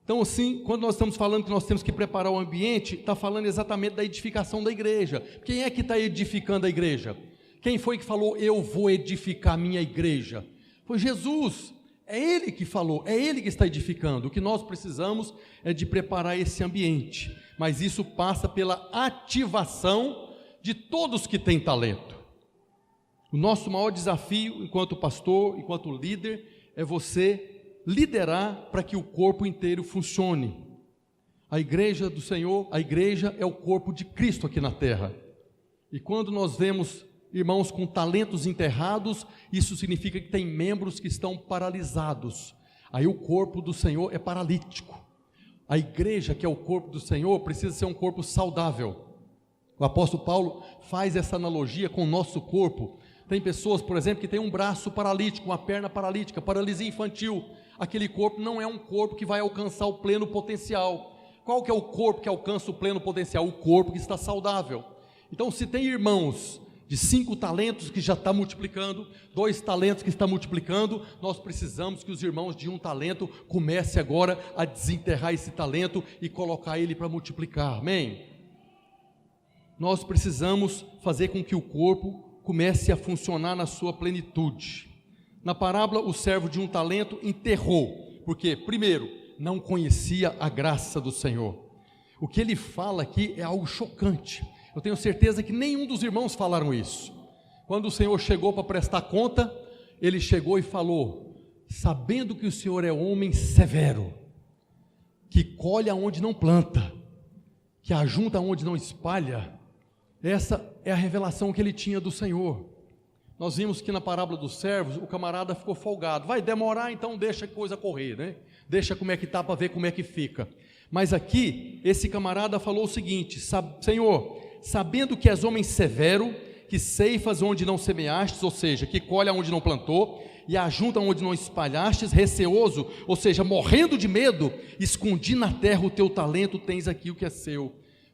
Então assim, quando nós estamos falando que nós temos que preparar o ambiente, está falando exatamente da edificação da igreja. Quem é que está edificando a igreja? Quem foi que falou, eu vou edificar a minha igreja? Foi Jesus, é Ele que falou, é Ele que está edificando. O que nós precisamos é de preparar esse ambiente, mas isso passa pela ativação de todos que têm talento. O nosso maior desafio, enquanto pastor, enquanto líder, é você liderar para que o corpo inteiro funcione. A igreja do Senhor, a igreja é o corpo de Cristo aqui na terra. E quando nós vemos irmãos com talentos enterrados, isso significa que tem membros que estão paralisados. Aí o corpo do Senhor é paralítico. A igreja, que é o corpo do Senhor, precisa ser um corpo saudável. O apóstolo Paulo faz essa analogia com o nosso corpo. Tem pessoas, por exemplo, que têm um braço paralítico, uma perna paralítica, paralisia infantil. Aquele corpo não é um corpo que vai alcançar o pleno potencial. Qual que é o corpo que alcança o pleno potencial? O corpo que está saudável. Então, se tem irmãos de 5 talentos que já está multiplicando, 2 talentos que está multiplicando, nós precisamos que os irmãos de 1 talento comecem agora a desenterrar esse talento e colocar ele para multiplicar, amém? Nós precisamos fazer com que o corpo comece a funcionar na sua plenitude. Na parábola, o servo de 1 talento enterrou, porque, primeiro, não conhecia a graça do Senhor. O que ele fala aqui é algo chocante. Eu tenho certeza que nenhum dos irmãos falaram isso. Quando o Senhor chegou para prestar conta, ele chegou e falou: sabendo que o Senhor é homem severo, que colhe aonde não planta, que ajunta onde não espalha. Essa é a revelação que ele tinha do Senhor. Nós vimos que na parábola dos servos, o camarada ficou folgado. Vai demorar, então deixa a coisa correr, né? Deixa como é que está para ver como é que fica. Mas aqui, esse camarada falou o seguinte: Senhor, sabendo que és homem severo, que ceifas onde não semeastes, ou seja, que colhe onde não plantou, e ajunta onde não espalhastes, receoso, ou seja, morrendo de medo, escondi na terra o teu talento, tens aqui o que é seu.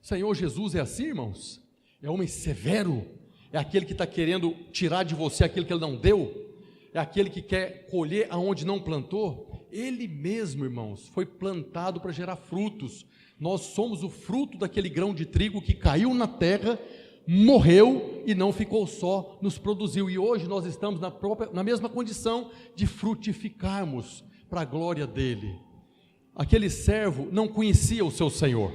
O Senhor Jesus é assim, irmãos? É homem severo? É aquele que está querendo tirar de você aquilo que ele não deu? É aquele que quer colher aonde não plantou? Ele mesmo, irmãos, foi plantado para gerar frutos. Nós somos o fruto daquele grão de trigo que caiu na terra, morreu e não ficou só, nos produziu. E hoje nós estamos na mesma condição de frutificarmos para a glória dele. Aquele servo não conhecia o seu Senhor.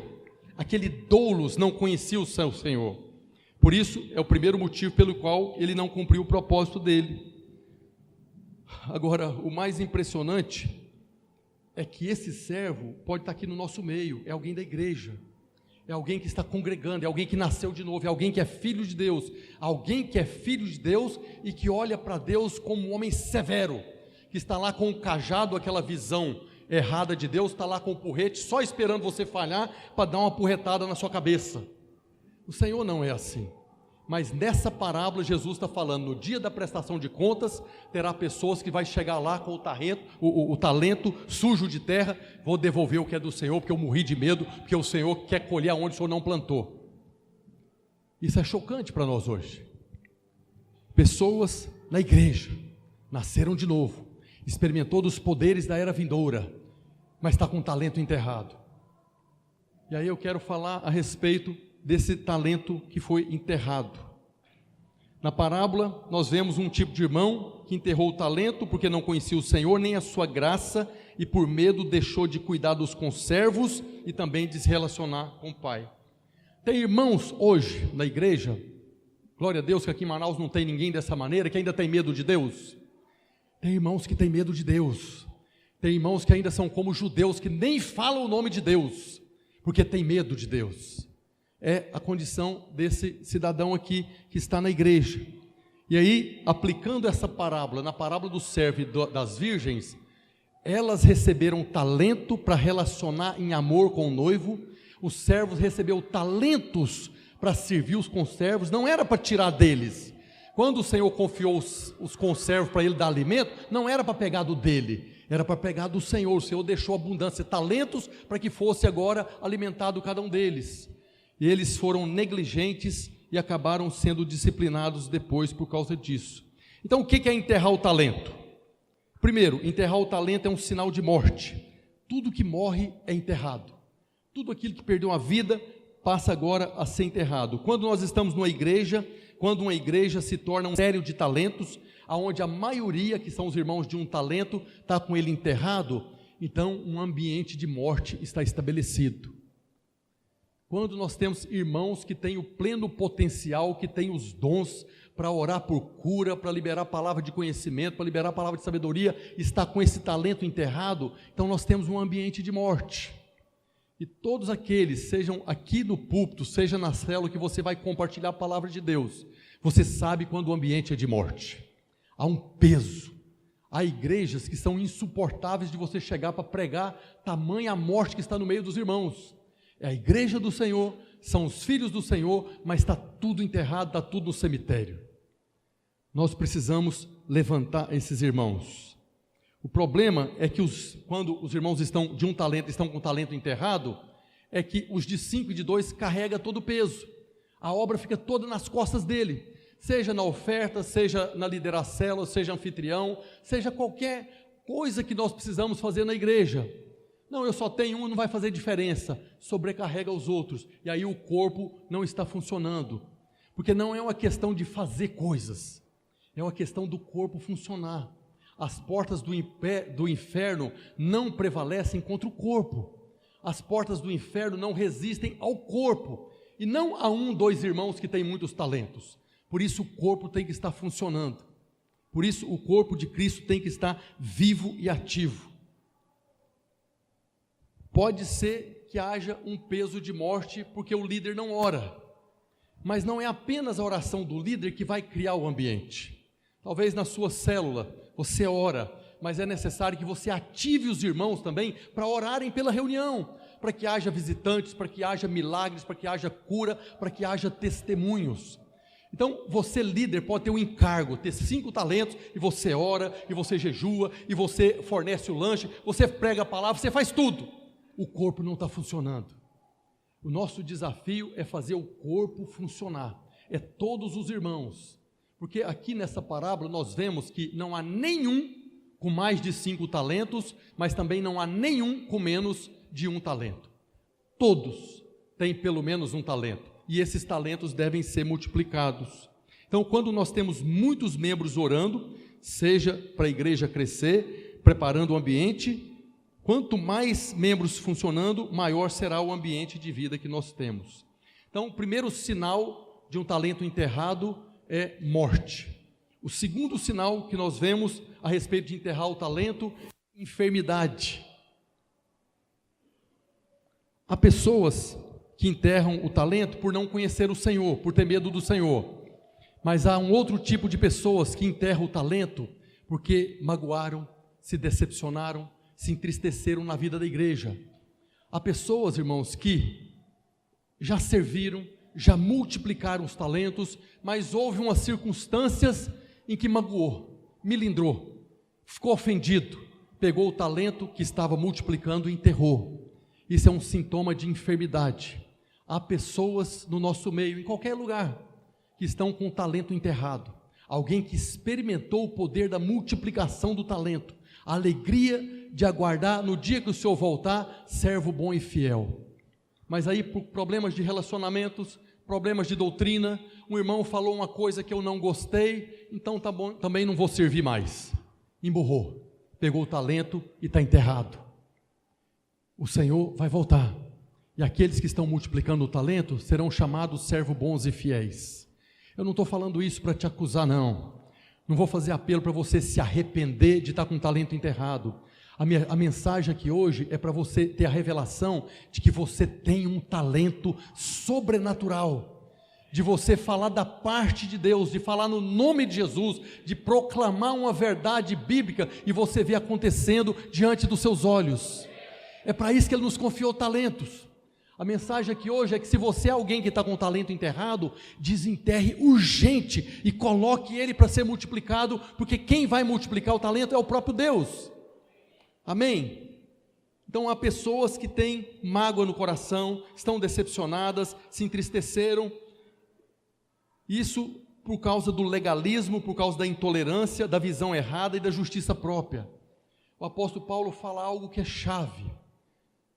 Aquele doulos não conhecia o seu Senhor. Por isso, é o primeiro motivo pelo qual ele não cumpriu o propósito dele. Agora, o mais impressionante é que esse servo pode estar aqui no nosso meio, é alguém da igreja, é alguém que está congregando, é alguém que nasceu de novo, é alguém que é filho de Deus, alguém que é filho de Deus e que olha para Deus como um homem severo, que está lá com o cajado, aquela visão errada de Deus, está lá com o porrete, só esperando você falhar para dar uma porretada na sua cabeça. O Senhor não é assim. Mas nessa parábola Jesus está falando, no dia da prestação de contas, terá pessoas que vai chegar lá com o talento sujo de terra, vou devolver o que é do Senhor, porque eu morri de medo, porque o Senhor quer colher onde o Senhor não plantou. Isso é chocante para nós hoje. Pessoas na igreja, nasceram de novo, experimentou dos poderes da era vindoura, mas está com o talento enterrado. E aí eu quero falar a respeito desse talento que foi enterrado. Na parábola, nós vemos um tipo de irmão que enterrou o talento porque não conhecia o Senhor, nem a sua graça, e por medo deixou de cuidar dos conservos e também de se relacionar com o Pai. Tem irmãos hoje na igreja, glória a Deus que aqui em Manaus não tem ninguém dessa maneira, que ainda tem medo de Deus. Tem irmãos que têm medo de Deus. Tem irmãos que ainda são como judeus, que nem falam o nome de Deus, porque tem medo de Deus. É a condição desse cidadão aqui que está na igreja. E aí, aplicando essa parábola, na parábola do servo e das virgens, elas receberam talento para relacionar em amor com o noivo, os servos receberam talentos para servir os conservos, não era para tirar deles. Quando o Senhor confiou os conservos para ele dar alimento, não era para pegar do dele, era para pegar do Senhor. O Senhor deixou abundância, talentos para que fosse agora alimentado cada um deles. E eles foram negligentes e acabaram sendo disciplinados depois por causa disso. Então o que é enterrar o talento? Primeiro, enterrar o talento é um sinal de morte. Tudo que morre é enterrado. Tudo aquilo que perdeu a vida passa agora a ser enterrado. Quando nós estamos numa igreja, quando uma igreja se torna um sério de talentos, onde a maioria, que são os irmãos de um talento, está com ele enterrado, então um ambiente de morte está estabelecido. Quando nós temos irmãos que têm o pleno potencial, que têm os dons para orar por cura, para liberar a palavra de conhecimento, para liberar a palavra de sabedoria, está com esse talento enterrado, então nós temos um ambiente de morte. E todos aqueles, sejam aqui no púlpito, seja na célula que você vai compartilhar a palavra de Deus, você sabe quando o ambiente é de morte. Há um peso. Há igrejas que são insuportáveis de você chegar para pregar, tamanha a morte que está no meio dos irmãos. É a igreja do Senhor, são os filhos do Senhor, mas está tudo enterrado, está tudo no cemitério. Nós precisamos levantar esses irmãos. O problema é que quando os irmãos estão de um talento, estão com o talento enterrado, é que os de 5 e de 2 carregam todo o peso. A obra fica toda nas costas dele. seja na oferta, seja na liderar célula, seja anfitrião, seja qualquer coisa que nós precisamos fazer na igreja. Não, eu só tenho um, não vai fazer diferença, sobrecarrega os outros, e aí o corpo não está funcionando, porque não é uma questão de fazer coisas, é uma questão do corpo funcionar. As portas do inferno não prevalecem contra o corpo, as portas do inferno não resistem ao corpo, e não a 1, 2 irmãos que têm muitos talentos. Por isso o corpo tem que estar funcionando, por isso o corpo de Cristo tem que estar vivo e ativo. Pode ser que haja um peso de morte porque o líder não ora, mas não é apenas a oração do líder que vai criar o ambiente. Talvez na sua célula você ora, mas é necessário que você ative os irmãos também para orarem pela reunião, para que haja visitantes, para que haja milagres, para que haja cura, para que haja testemunhos. Então, você líder pode ter um encargo, ter 5 talentos, e você ora, e você jejua, e você fornece o lanche, você prega a palavra, você faz tudo. O corpo não está funcionando. O nosso desafio é fazer o corpo funcionar, é todos os irmãos, porque aqui nessa parábola nós vemos que não há nenhum com mais de 5 talentos, mas também não há nenhum com menos de 1 talento. Todos têm pelo menos 1 talento, e esses talentos devem ser multiplicados. Então, quando nós temos muitos membros orando, seja para a igreja crescer, preparando o ambiente, quanto mais membros funcionando, maior será o ambiente de vida que nós temos. Então, o primeiro sinal de um talento enterrado é morte. O segundo sinal que nós vemos a respeito de enterrar o talento é enfermidade. Há pessoas que enterram o talento por não conhecer o Senhor, por ter medo do Senhor. Mas há um outro tipo de pessoas que enterram o talento porque magoaram, se decepcionaram, se entristeceram na vida da igreja. Há pessoas, irmãos, que já serviram, já multiplicaram os talentos, mas houve umas circunstâncias em que magoou, melindrou, ficou ofendido, pegou o talento que estava multiplicando e enterrou. Isso é um sintoma de enfermidade. Há pessoas no nosso meio, em qualquer lugar, que estão com o talento enterrado. Alguém que experimentou o poder da multiplicação do talento, a alegria de aguardar no dia que o Senhor voltar, servo bom e fiel. Mas aí, por problemas de relacionamentos, problemas de doutrina, um irmão falou uma coisa que eu não gostei, então tá bom, também não vou servir mais. Emburrou, pegou o talento e está enterrado. O Senhor vai voltar, e aqueles que estão multiplicando o talento serão chamados servos bons e fiéis. Eu não estou falando isso para te acusar, não vou fazer apelo para você se arrepender de estar com o talento enterrado. A mensagem aqui hoje é para você ter a revelação de que você tem um talento sobrenatural, de você falar da parte de Deus, de falar no nome de Jesus, de proclamar uma verdade bíblica e você vê acontecendo diante dos seus olhos. É para isso que Ele nos confiou talentos. A mensagem aqui hoje é que se você é alguém que está com o talento enterrado, desenterre urgente e coloque ele para ser multiplicado, porque quem vai multiplicar o talento é o próprio Deus. Amém? Então há pessoas que têm mágoa no coração, estão decepcionadas, se entristeceram, isso por causa do legalismo, por causa da intolerância, da visão errada e da justiça própria. O apóstolo Paulo fala algo que é chave.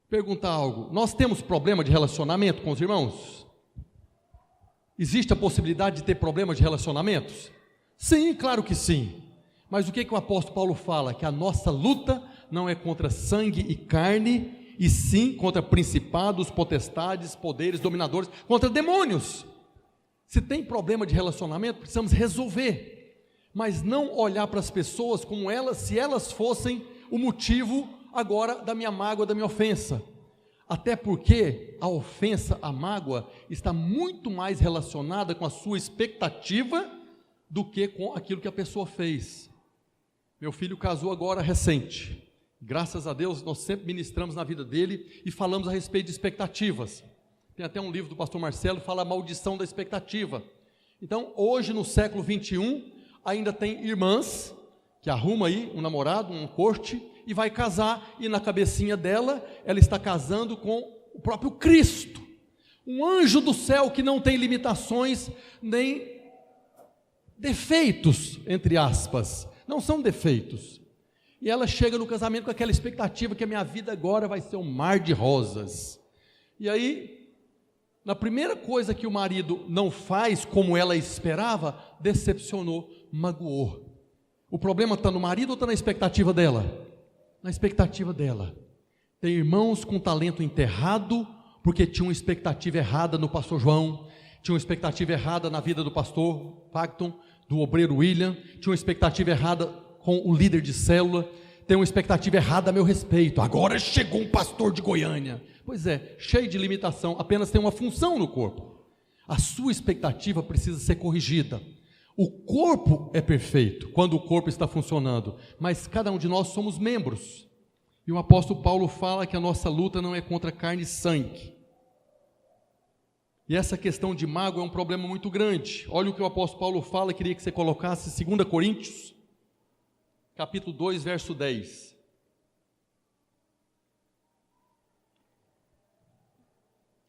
Perguntar algo: nós temos problema de relacionamento com os irmãos? Existe a possibilidade de ter problema de relacionamentos? Sim, claro que sim. Mas o que o apóstolo Paulo fala? Que a nossa luta não é contra sangue e carne, e sim contra principados, potestades, poderes, dominadores, contra demônios. Se tem problema de relacionamento, precisamos resolver, mas não olhar para as pessoas como elas, se elas fossem o motivo agora da minha mágoa, da minha ofensa. Até porque a ofensa, a mágoa, está muito mais relacionada com a sua expectativa do que com aquilo que a pessoa fez. Meu filho casou agora recente. Graças a Deus, nós sempre ministramos na vida dele e falamos a respeito de expectativas. Tem até um livro do pastor Marcelo que fala a maldição da expectativa. Então, hoje no século 21, ainda tem irmãs que arrumam aí um namorado, um corte, e vai casar, e na cabecinha dela, ela está casando com o próprio Cristo, um anjo do céu que não tem limitações, nem defeitos, entre aspas, não são defeitos. E ela chega no casamento com aquela expectativa que a minha vida agora vai ser um mar de rosas. E aí, na primeira coisa que o marido não faz como ela esperava, decepcionou, magoou. O problema está no marido ou está na expectativa dela? Na expectativa dela. Tem irmãos com talento enterrado, porque tinham uma expectativa errada no pastor João, tinha uma expectativa errada na vida do pastor Pacton, do obreiro William, tinha uma expectativa errada com o líder de célula, tem uma expectativa errada a meu respeito, agora chegou um pastor de Goiânia. Pois é, cheio de limitação, apenas tem uma função no corpo. A sua expectativa precisa ser corrigida. O corpo é perfeito quando o corpo está funcionando, mas cada um de nós somos membros. E o apóstolo Paulo fala que a nossa luta não é contra carne e sangue. E essa questão de mágoa é um problema muito grande. Olha o que o apóstolo Paulo fala, queria que você colocasse 2 Coríntios, capítulo 2, verso 10.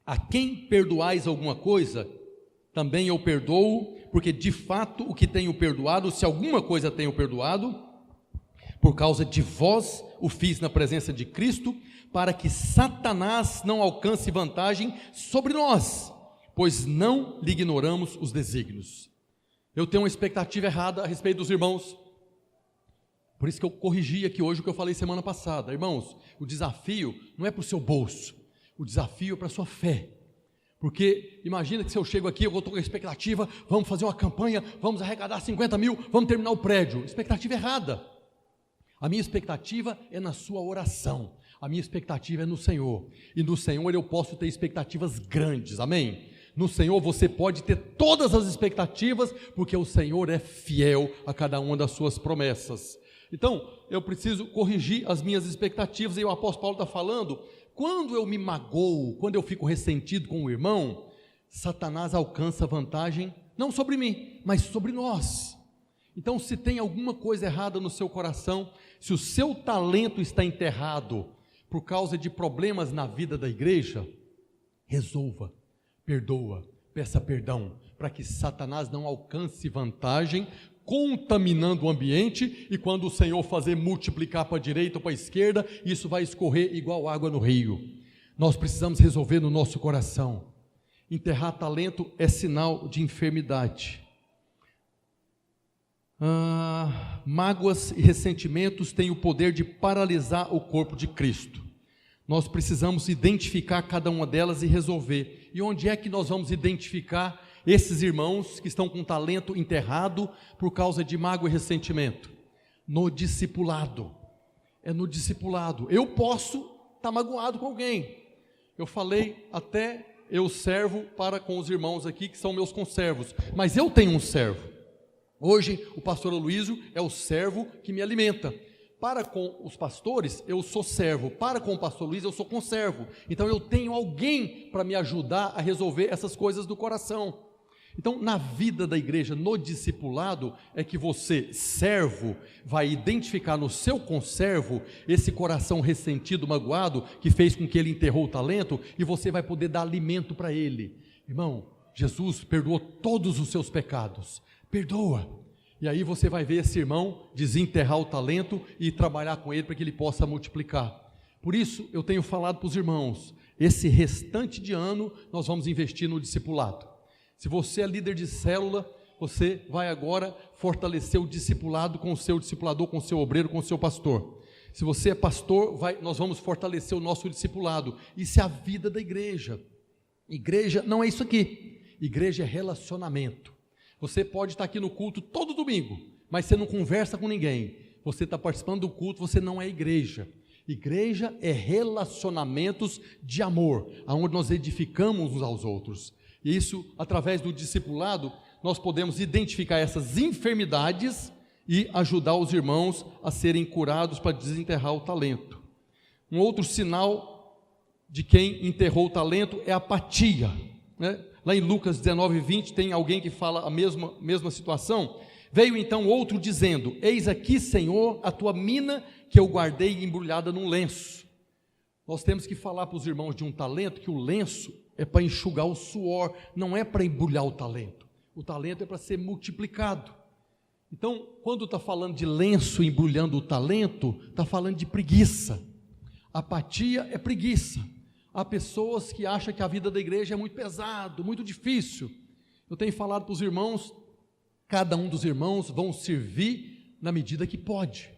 A quem perdoais alguma coisa, também eu perdoo, porque de fato o que tenho perdoado, se alguma coisa tenho perdoado, por causa de vós o fiz na presença de Cristo, para que Satanás não alcance vantagem sobre nós, pois não lhe ignoramos os desígnios. Eu tenho uma expectativa errada a respeito dos irmãos, por isso que eu corrigi aqui hoje o que eu falei semana passada. Irmãos, o desafio não é para o seu bolso, o desafio é para a sua fé. Porque imagina que se eu chego aqui, eu estou com a expectativa, vamos fazer uma campanha, vamos arrecadar 50 mil, vamos terminar o prédio. Expectativa errada. A minha expectativa é na sua oração, a minha expectativa é no Senhor, e no Senhor eu posso ter expectativas grandes, amém? No Senhor você pode ter todas as expectativas, porque o Senhor é fiel a cada uma das suas promessas. Então, eu preciso corrigir as minhas expectativas, e o apóstolo Paulo está falando, quando eu me magoo, quando eu fico ressentido com o irmão, Satanás alcança vantagem, não sobre mim, mas sobre nós. Então, se tem alguma coisa errada no seu coração, se o seu talento está enterrado por causa de problemas na vida da igreja, resolva, perdoa, peça perdão, para que Satanás não alcance vantagem, contaminando o ambiente, e quando o Senhor fazer multiplicar para a direita ou para a esquerda, isso vai escorrer igual água no rio. Nós precisamos resolver no nosso coração. Enterrar talento é sinal de enfermidade. Mágoas e ressentimentos têm o poder de paralisar o corpo de Cristo. Nós precisamos identificar cada uma delas e resolver. E onde é que nós vamos identificar esses irmãos que estão com talento enterrado por causa de mágoa e ressentimento? No discipulado. É no discipulado. Eu posso estar magoado com alguém. Eu falei até eu servo para com os irmãos aqui que são meus conservos, mas eu tenho um servo. Hoje o pastor Aloísio é o servo que me alimenta. Para com os pastores eu sou servo, para com o pastor Luiz eu sou conservo. Então eu tenho alguém para me ajudar a resolver essas coisas do coração. Então, na vida da igreja, no discipulado, é que você, servo, vai identificar no seu conservo esse coração ressentido, magoado, que fez com que ele enterrou o talento, e você vai poder dar alimento para ele. Irmão, Jesus perdoou todos os seus pecados, perdoa. E aí você vai ver esse irmão desenterrar o talento e trabalhar com ele para que ele possa multiplicar. Por isso, eu tenho falado para os irmãos, esse restante de ano, nós vamos investir no discipulado. Se você é líder de célula, você vai agora fortalecer o discipulado com o seu discipulador, com o seu obreiro, com o seu pastor. Se você é pastor, nós vamos fortalecer o nosso discipulado. Isso é a vida da igreja. Igreja não é isso aqui. Igreja é relacionamento. Você pode estar aqui no culto todo domingo, mas você não conversa com ninguém. Você está participando do culto, você não é igreja. Igreja é relacionamentos de amor, onde nós edificamos uns aos outros. E isso, através do discipulado, nós podemos identificar essas enfermidades e ajudar os irmãos a serem curados para desenterrar o talento. Um outro sinal de quem enterrou o talento é apatia, né? Lá em Lucas 19:20 tem alguém que fala a mesma situação. Veio então outro dizendo: eis aqui, Senhor, a tua mina que eu guardei embrulhada num lenço. Nós temos que falar para os irmãos de um talento que o lenço é para enxugar o suor, não é para embrulhar o talento. O talento é para ser multiplicado. Então, quando está falando de lenço embrulhando o talento, está falando de preguiça. Apatia é preguiça. Há pessoas que acham que a vida da igreja é muito pesado, muito difícil. Eu tenho falado para os irmãos, cada um dos irmãos vão servir na medida que pode.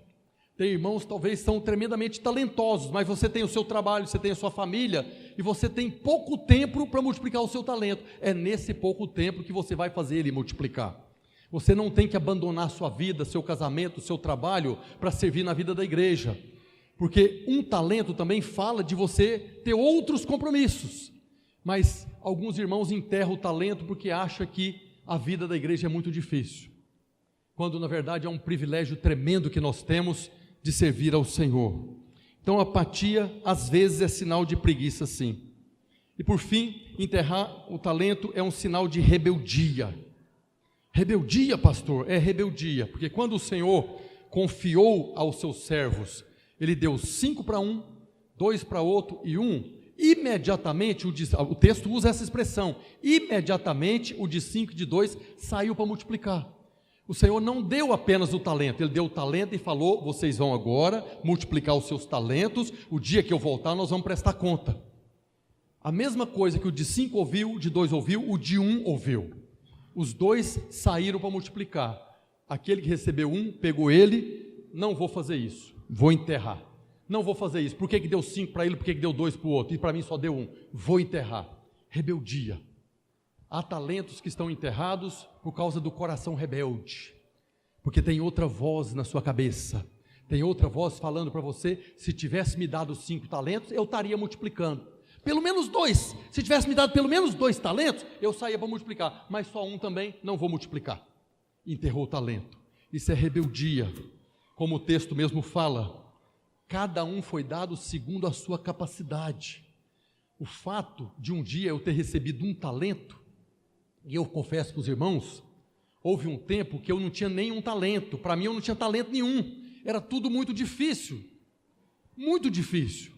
Tem irmãos que talvez são tremendamente talentosos, mas você tem o seu trabalho, você tem a sua família, e você tem pouco tempo para multiplicar o seu talento. É nesse pouco tempo que você vai fazer ele multiplicar. Você não tem que abandonar sua vida, seu casamento, seu trabalho, para servir na vida da igreja. Porque um talento também fala de você ter outros compromissos. Mas alguns irmãos enterram o talento porque acham que a vida da igreja é muito difícil. Quando na verdade é um privilégio tremendo que nós temos de servir ao Senhor. Então a apatia às vezes é sinal de preguiça, sim. E por fim, enterrar o talento é um sinal de rebeldia. Rebeldia, pastor, é rebeldia, porque quando o Senhor confiou aos seus servos, ele deu 5 para um, 2 para outro e 1, imediatamente, o texto usa essa expressão, imediatamente o de 5 e de 2 saiu para multiplicar. O Senhor não deu apenas o talento, ele deu o talento e falou, vocês vão agora multiplicar os seus talentos, o dia que eu voltar nós vamos prestar conta. A mesma coisa que o de 5 ouviu, o de 2 ouviu, o de 1 ouviu. Os dois saíram para multiplicar. Aquele que recebeu 1, pegou ele, não vou fazer isso, vou enterrar. Não vou fazer isso, por que deu 5 para ele, por que deu 2 para o outro, e para mim só deu 1, vou enterrar. Rebeldia. Há talentos que estão enterrados por causa do coração rebelde, porque tem outra voz na sua cabeça, tem outra voz falando para você, se tivesse me dado 5 talentos, eu estaria multiplicando. Pelo menos 2, se tivesse me dado pelo menos 2 talentos, eu saía para multiplicar, mas só 1 também, não vou multiplicar. Enterrou o talento. Isso é rebeldia, como o texto mesmo fala, cada um foi dado segundo a sua capacidade. O fato de um dia eu ter recebido 1 talento, e eu confesso para os irmãos, houve um tempo que eu não tinha nenhum talento, para mim eu não tinha talento nenhum, era tudo muito difícil, muito difícil.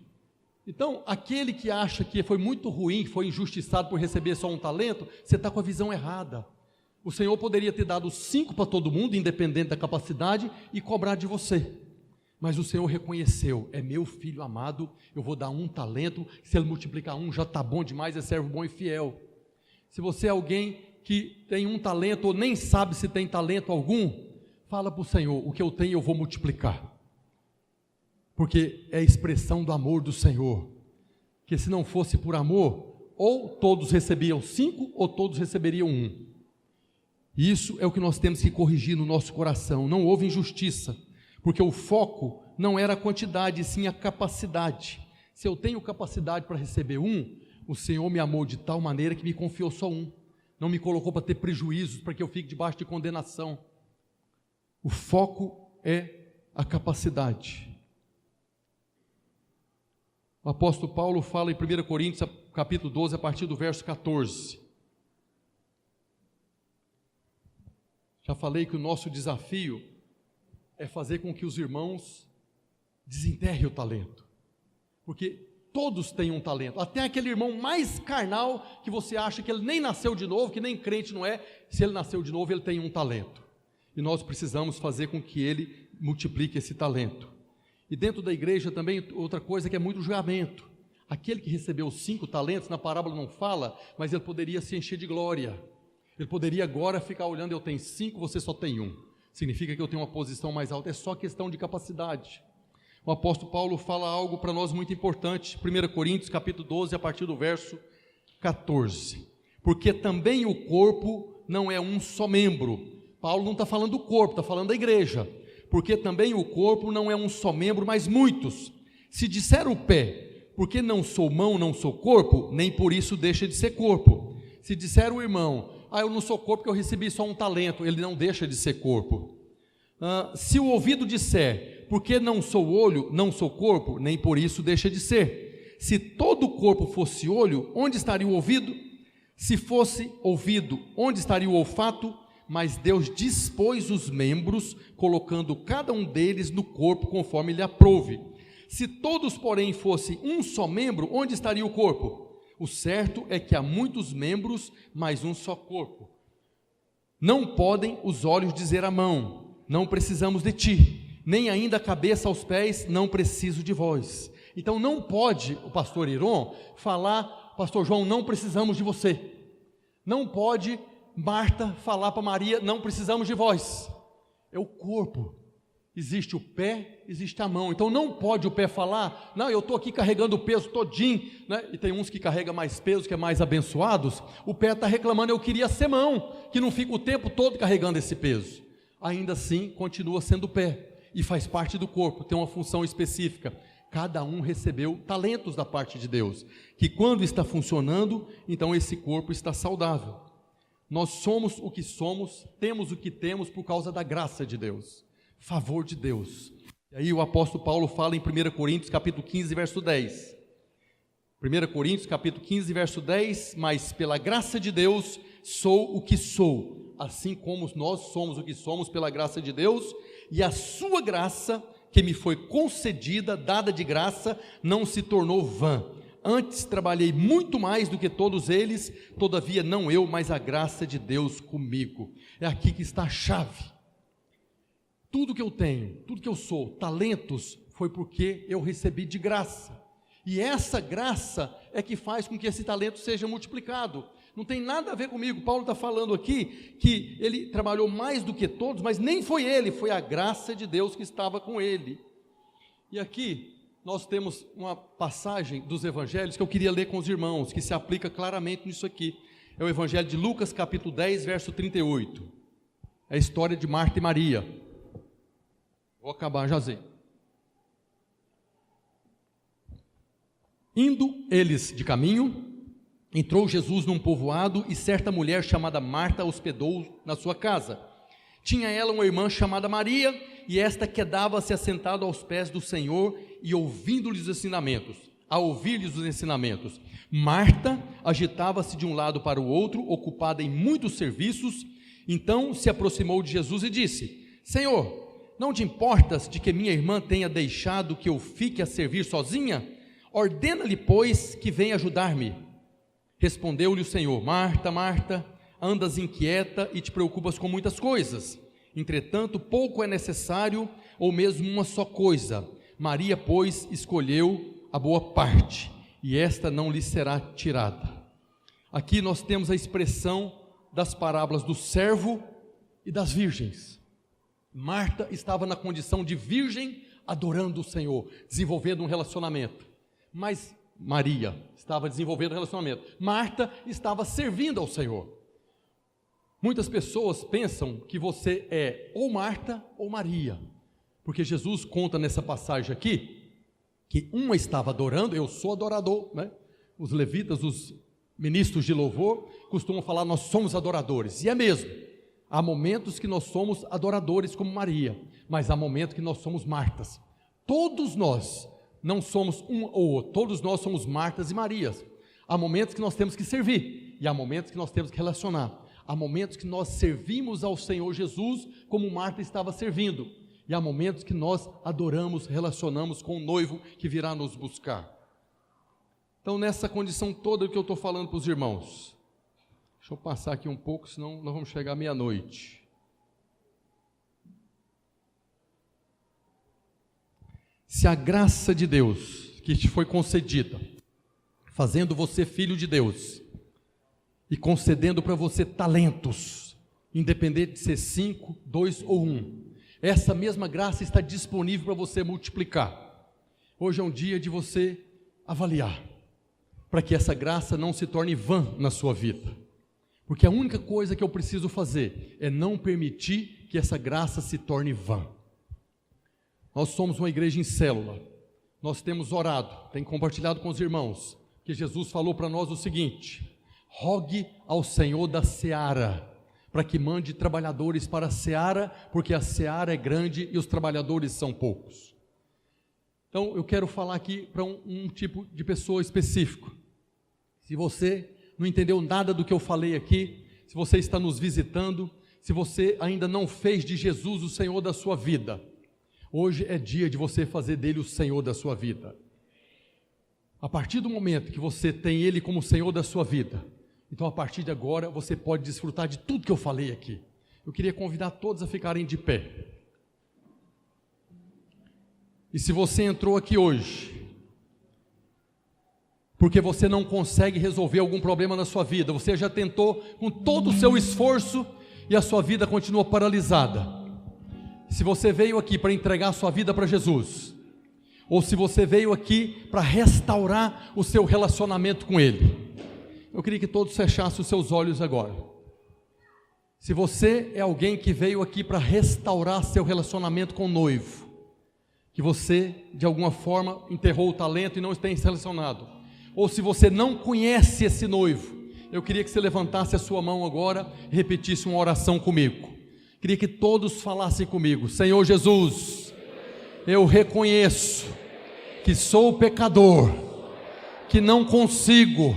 Então, aquele que acha que foi muito ruim, que foi injustiçado por receber só 1 talento, você está com a visão errada. O Senhor poderia ter dado 5 para todo mundo, independente da capacidade, e cobrar de você. Mas o Senhor reconheceu, é meu filho amado, eu vou dar 1 talento, se ele multiplicar 1 já está bom demais, é servo bom e fiel. Se você é alguém que tem 1 talento, ou nem sabe se tem talento algum, fala para o Senhor, o que eu tenho eu vou multiplicar. Porque é a expressão do amor do Senhor, que se não fosse por amor, ou todos recebiam 5, ou todos receberiam 1. Isso é o que nós temos que corrigir no nosso coração, não houve injustiça, porque o foco não era a quantidade, sim a capacidade. Se eu tenho capacidade para receber 1, o Senhor me amou de tal maneira que me confiou só 1, não me colocou para ter prejuízos, para que eu fique debaixo de condenação. O foco é a capacidade. O apóstolo Paulo fala em 1 Coríntios, capítulo 12, a partir do verso 14. Já falei que o nosso desafio é fazer com que os irmãos desenterrem o talento, porque todos têm um talento, até aquele irmão mais carnal, que você acha que ele nem nasceu de novo, que nem crente não é, se ele nasceu de novo, ele tem um talento, e nós precisamos fazer com que ele multiplique esse talento. E dentro da igreja também, outra coisa que é muito julgamento. Aquele que recebeu 5 talentos, na parábola não fala, mas ele poderia se encher de glória. Ele poderia agora ficar olhando, eu tenho 5, você só tem 1. Significa que eu tenho uma posição mais alta, é só questão de capacidade. O apóstolo Paulo fala algo para nós muito importante, 1 Coríntios, capítulo 12, a partir do verso 14. Porque também o corpo não é um só membro. Paulo não está falando do corpo, está falando da igreja. Porque também o corpo não é um só membro, mas muitos. Se disser o pé, porque não sou mão, não sou corpo, nem por isso deixa de ser corpo. Se disser o irmão, eu não sou corpo porque eu recebi só 1 talento, ele não deixa de ser corpo. Se o ouvido disser, porque não sou olho, não sou corpo, nem por isso deixa de ser. Se todo o corpo fosse olho, onde estaria o ouvido? Se fosse ouvido, onde estaria o olfato? Mas Deus dispôs os membros, colocando cada um deles no corpo conforme lhe aprouve. Se todos, porém, fossem um só membro, onde estaria o corpo? O certo é que há muitos membros, mas um só corpo. Não podem os olhos dizer à mão, não precisamos de ti, nem ainda a cabeça aos pés, não preciso de vós. Então não pode o pastor Iron falar, pastor João, não precisamos de você. Não pode Marta falar para Maria, não precisamos de vós. É o corpo. Existe o pé, existe a mão. Então não pode o pé falar, não, eu estou aqui carregando o peso todinho, né? E tem uns que carregam mais peso, que é mais abençoados. O pé está reclamando, eu queria ser mão, que não fica o tempo todo carregando esse peso. Ainda assim, continua sendo o pé, e faz parte do corpo, tem uma função específica. Cada um recebeu talentos da parte de Deus, que quando está funcionando, então esse corpo está saudável. Nós somos o que somos, temos o que temos por causa da graça de Deus, favor de Deus. E aí o apóstolo Paulo fala em 1 Coríntios capítulo 15, verso 10. 1 Coríntios capítulo 15, verso 10, mas pela graça de Deus sou o que sou, assim como nós somos o que somos pela graça de Deus, e a sua graça que me foi concedida, dada de graça, não se tornou vã. Antes trabalhei muito mais do que todos eles, todavia não eu, mas a graça de Deus comigo. É aqui que está a chave. Tudo que eu tenho, tudo que eu sou, talentos, foi porque eu recebi de graça. E essa graça é que faz com que esse talento seja multiplicado. Não tem nada a ver comigo. Paulo está falando aqui que ele trabalhou mais do que todos, mas nem foi ele, foi a graça de Deus que estava com ele. E aqui nós temos uma passagem dos evangelhos que eu queria ler com os irmãos, que se aplica claramente nisso aqui. É o evangelho de Lucas, capítulo 10, verso 38. É a história de Marta e Maria. Vou acabar já sei. Indo eles de caminho, entrou Jesus num povoado e certa mulher chamada Marta hospedou na sua casa. Tinha ela uma irmã chamada Maria, e esta quedava-se assentada aos pés do Senhor e ouvindo-lhes os ensinamentos. A ouvir-lhes os ensinamentos, Marta agitava-se de um lado para o outro, ocupada em muitos serviços. Então se aproximou de Jesus e disse: Senhor, não te importas de que minha irmã tenha deixado que eu fique a servir sozinha? Ordena-lhe, pois, que venha ajudar-me. Respondeu-lhe o Senhor: Marta, Marta, andas inquieta e te preocupas com muitas coisas. Entretanto, pouco é necessário, ou mesmo uma só coisa. Maria, pois, escolheu a boa parte, e esta não lhe será tirada. Aqui nós temos a expressão das parábolas do servo e das virgens. Marta estava na condição de virgem, adorando o Senhor, desenvolvendo um relacionamento. Mas Maria estava desenvolvendo um relacionamento. Marta estava servindo ao Senhor. Muitas pessoas pensam que você é ou Marta ou Maria, porque Jesus conta nessa passagem aqui, que uma estava adorando, eu sou adorador, né? Os levitas, os ministros de louvor, costumam falar, nós somos adoradores, e é mesmo, há momentos que nós somos adoradores como Maria, mas há momentos que nós somos Martas. Todos nós não somos um ou outro, todos nós somos Martas e Marias. Há momentos que nós temos que servir, e há momentos que nós temos que relacionar. Há momentos que nós servimos ao Senhor Jesus como Marta estava servindo, e há momentos que nós adoramos, relacionamos com o noivo que virá nos buscar. Então, nessa condição toda que eu estou falando para os irmãos, deixa eu passar aqui um pouco, senão nós vamos chegar à meia-noite. Se a graça de Deus que te foi concedida, fazendo você filho de Deus, e concedendo para você talentos, independente de ser 5, 2 ou 1, essa mesma graça está disponível para você multiplicar. Hoje é um dia de você avaliar, para que essa graça não se torne vã na sua vida, porque a única coisa que eu preciso fazer é não permitir que essa graça se torne vã. Nós somos uma igreja em célula, nós temos orado, tem compartilhado com os irmãos, que Jesus falou para nós o seguinte: rogue ao Senhor da seara, para que mande trabalhadores para a seara, porque a seara é grande e os trabalhadores são poucos. Então eu quero falar aqui para um tipo de pessoa específico. Se você não entendeu nada do que eu falei aqui, se você está nos visitando, se você ainda não fez de Jesus o Senhor da sua vida, hoje é dia de você fazer dele o Senhor da sua vida. A partir do momento que você tem ele como Senhor da sua vida, então a partir de agora você pode desfrutar de tudo que eu falei aqui. Eu queria convidar todos a ficarem de pé. E se você entrou aqui hoje porque você não consegue resolver algum problema na sua vida, você já tentou com todo o seu esforço e a sua vida continua paralisada. Se você veio aqui para entregar a sua vida para Jesus, ou se você veio aqui para restaurar o seu relacionamento com Ele, eu queria que todos fechassem os seus olhos agora. Se você é alguém que veio aqui para restaurar seu relacionamento com o noivo, que você de alguma forma enterrou o talento e não tem se relacionado, ou se você não conhece esse noivo, eu queria que você levantasse a sua mão agora e repetisse uma oração comigo. Queria que todos falassem comigo: Senhor Jesus, eu reconheço que sou pecador, que não consigo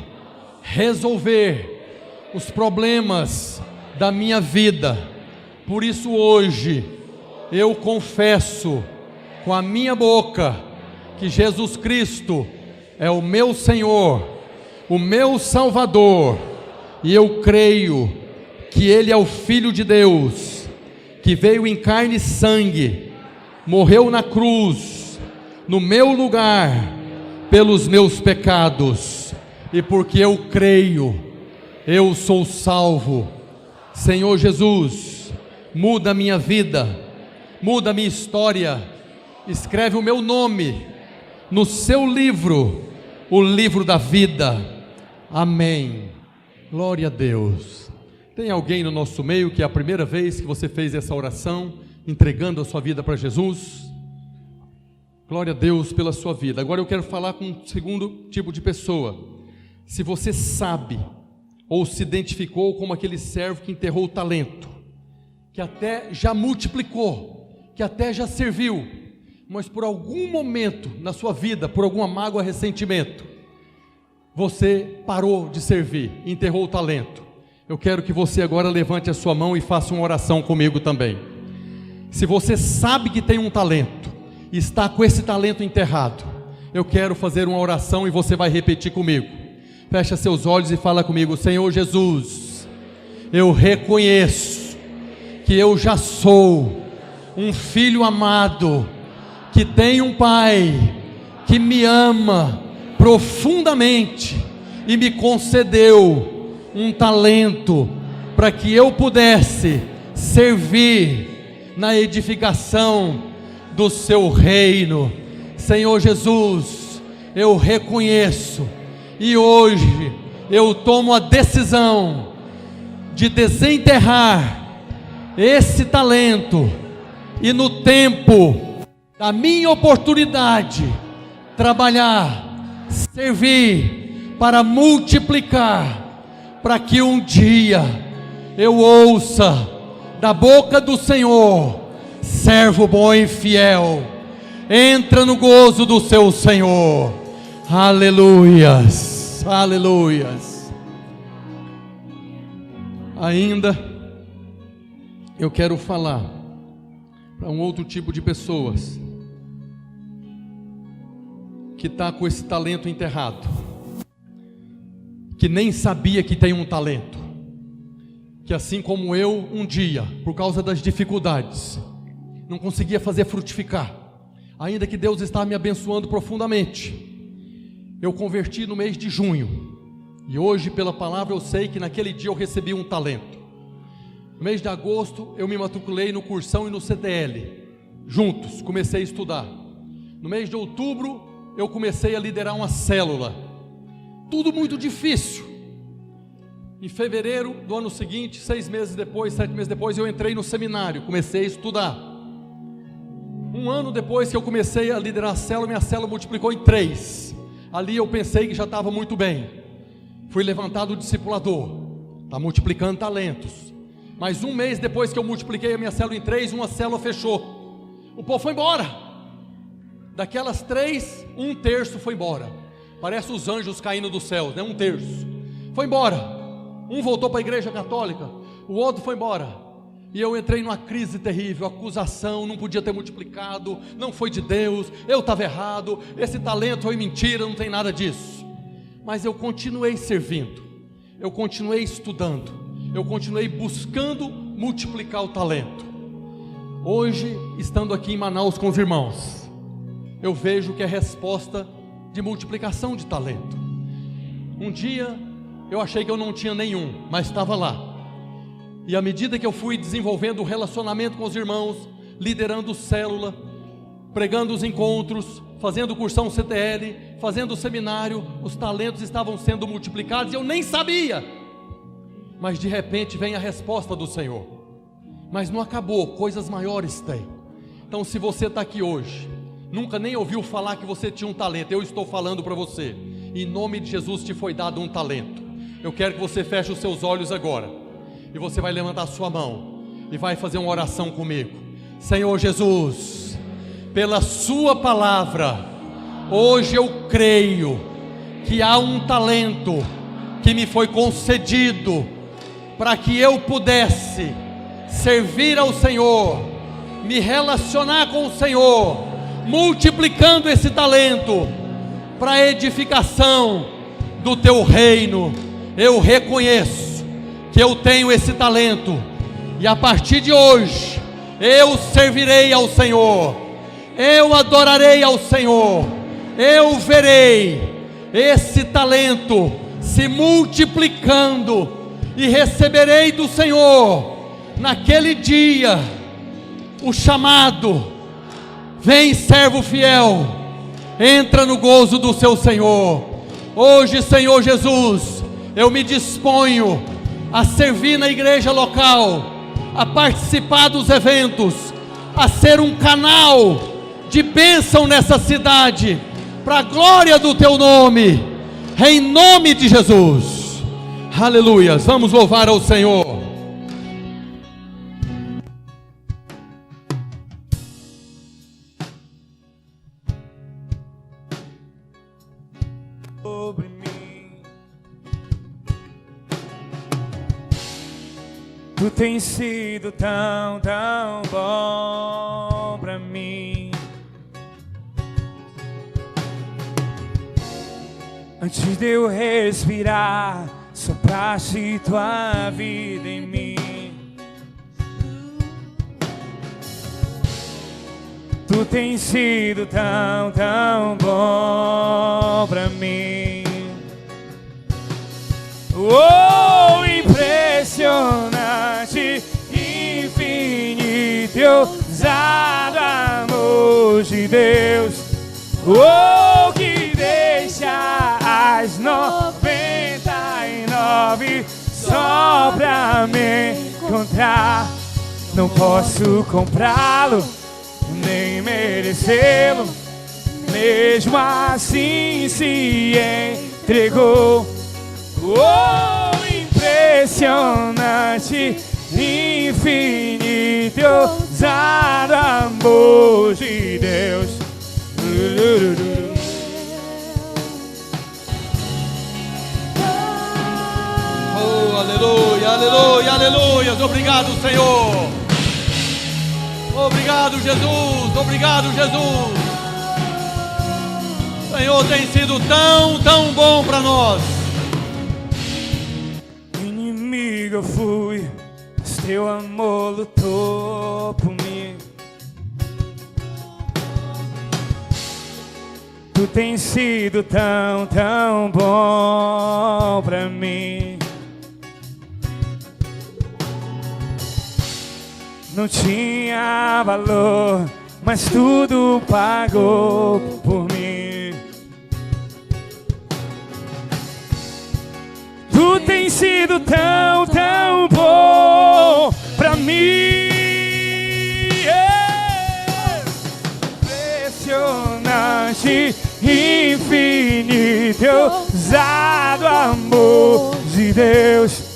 resolver os problemas da minha vida. Por isso hoje eu confesso com a minha boca que Jesus Cristo é o meu Senhor, o meu Salvador, e eu creio que Ele é o Filho de Deus, que veio em carne e sangue, morreu na cruz, no meu lugar, pelos meus pecados, e porque eu creio, eu sou salvo. Senhor Jesus, muda a minha vida, muda a minha história, escreve o meu nome no seu livro, o livro da vida. Amém. Glória a Deus. Tem alguém no nosso meio que é a primeira vez que você fez essa oração, entregando a sua vida para Jesus? Glória a Deus pela sua vida. Agora eu quero falar com um segundo tipo de pessoa. Se você sabe ou se identificou como aquele servo que enterrou o talento, que até já multiplicou, que até já serviu, mas por algum momento na sua vida, por alguma mágoa, ressentimento, você parou de servir, enterrou o talento. Eu quero que você agora levante a sua mão e faça uma oração comigo também. Se você sabe que tem um talento, e está com esse talento enterrado, eu quero fazer uma oração e você vai repetir comigo. Fecha seus olhos e fala comigo: Senhor Jesus, eu reconheço que eu já sou um filho amado, que tem um Pai que me ama profundamente e me concedeu um talento para que eu pudesse servir na edificação do seu reino. Senhor Jesus, eu reconheço e hoje eu tomo a decisão de desenterrar esse talento e no tempo da minha oportunidade trabalhar, servir para multiplicar, para que um dia eu ouça da boca do Senhor: servo bom e fiel, entra no gozo do seu Senhor. Aleluias, aleluias. Ainda eu quero falar para um outro tipo de pessoas que está com esse talento enterrado, que nem sabia que tem um talento, que assim como eu, um dia, por causa das dificuldades, não conseguia fazer frutificar, ainda que Deus estava me abençoando profundamente. Eu converti no mês de junho, e hoje pela palavra eu sei que naquele dia eu recebi um talento. No mês de agosto eu me matriculei no cursão e no CDL, juntos, comecei a estudar. No mês de outubro eu comecei a liderar uma célula, tudo muito difícil. Em fevereiro do ano seguinte, 6 meses depois, 7 meses depois, eu entrei no seminário, comecei a estudar. Um ano depois que eu comecei a liderar a célula, minha célula multiplicou em 3. Ali eu pensei que já estava muito bem. Fui levantado o discipulador, está multiplicando talentos. Mas um mês depois que eu multipliquei a minha célula em 3, uma célula fechou. O povo foi embora. Daquelas 3, 1/3 foi embora. Parece os anjos caindo do céu, né? 1/3 foi embora. Um voltou para a igreja católica, o outro foi embora. E eu entrei numa crise terrível, acusação, não podia ter multiplicado, não foi de Deus, eu estava errado, esse talento foi mentira, não tem nada disso. Mas eu continuei servindo, eu continuei estudando, eu continuei buscando multiplicar o talento. Hoje, estando aqui em Manaus com os irmãos, eu vejo que é resposta de multiplicação de talento. Um dia eu achei que eu não tinha nenhum, mas estava lá. E à medida que eu fui desenvolvendo o relacionamento com os irmãos, liderando célula, pregando os encontros, fazendo cursão CTL, fazendo o seminário, os talentos estavam sendo multiplicados e eu nem sabia. Mas de repente vem a resposta do Senhor. Mas não acabou, coisas maiores tem. Então, se você está aqui hoje, nunca nem ouviu falar que você tinha um talento, eu estou falando para você, em nome de Jesus te foi dado um talento. Eu quero que você feche os seus olhos agora, e você vai levantar a sua mão, e vai fazer uma oração comigo. Senhor Jesus, pela sua palavra, hoje eu creio que há um talento que me foi concedido, para que eu pudesse servir ao Senhor, me relacionar com o Senhor, multiplicando esse talento para a edificação do teu reino. Eu reconheço que eu tenho esse talento, e a partir de hoje eu servirei ao Senhor, eu adorarei ao Senhor, eu verei esse talento se multiplicando, e receberei do Senhor naquele dia o chamado: vem, servo fiel, entra no gozo do seu Senhor. Hoje, Senhor Jesus, eu me disponho a servir na igreja local, a participar dos eventos, a ser um canal de bênção nessa cidade, para a glória do teu nome, em nome de Jesus. Aleluia. Vamos louvar ao Senhor. Sobre mim, tu tens sido tão, tão bom pra mim. Antes de eu respirar, sopraste tua vida em mim. Tu tens sido tão, tão bom pra mim. Oh, impressionante, infinito e ousado amor de Deus. Oh, que deixa as 99 só pra me encontrar. Não posso comprá-lo, nem merecê-lo, mesmo assim se entregou. Oh, impressionante, infinito e ousado amor de Deus. Oh, aleluia, aleluia, aleluia. Obrigado, Senhor. Obrigado, Jesus. Obrigado, Jesus. O Senhor tem sido tão, tão bom para nós. Inimigo eu fui, mas teu amor lutou por mim. Tu tens sido tão, tão bom pra mim. Não tinha valor, mas tudo pagou por mim. Tu tens sido tão, tão bom pra mim. Impressionante, infinito e ousado amor de Deus.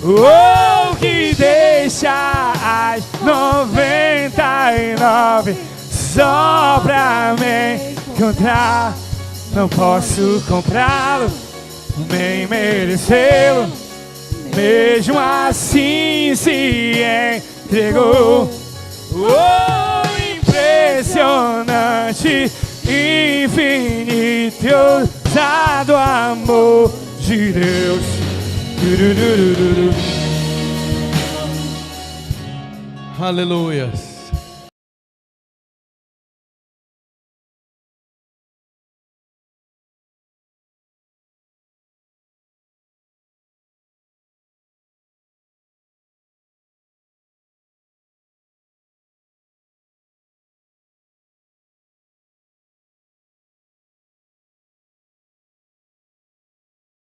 Oh, que deixa as 99 só pra me encontrar. Não posso comprá-lo, nem merecê-lo, mesmo assim se entregou. Oh, impressionante, infinito e ousado amor de Deus. Aleluia.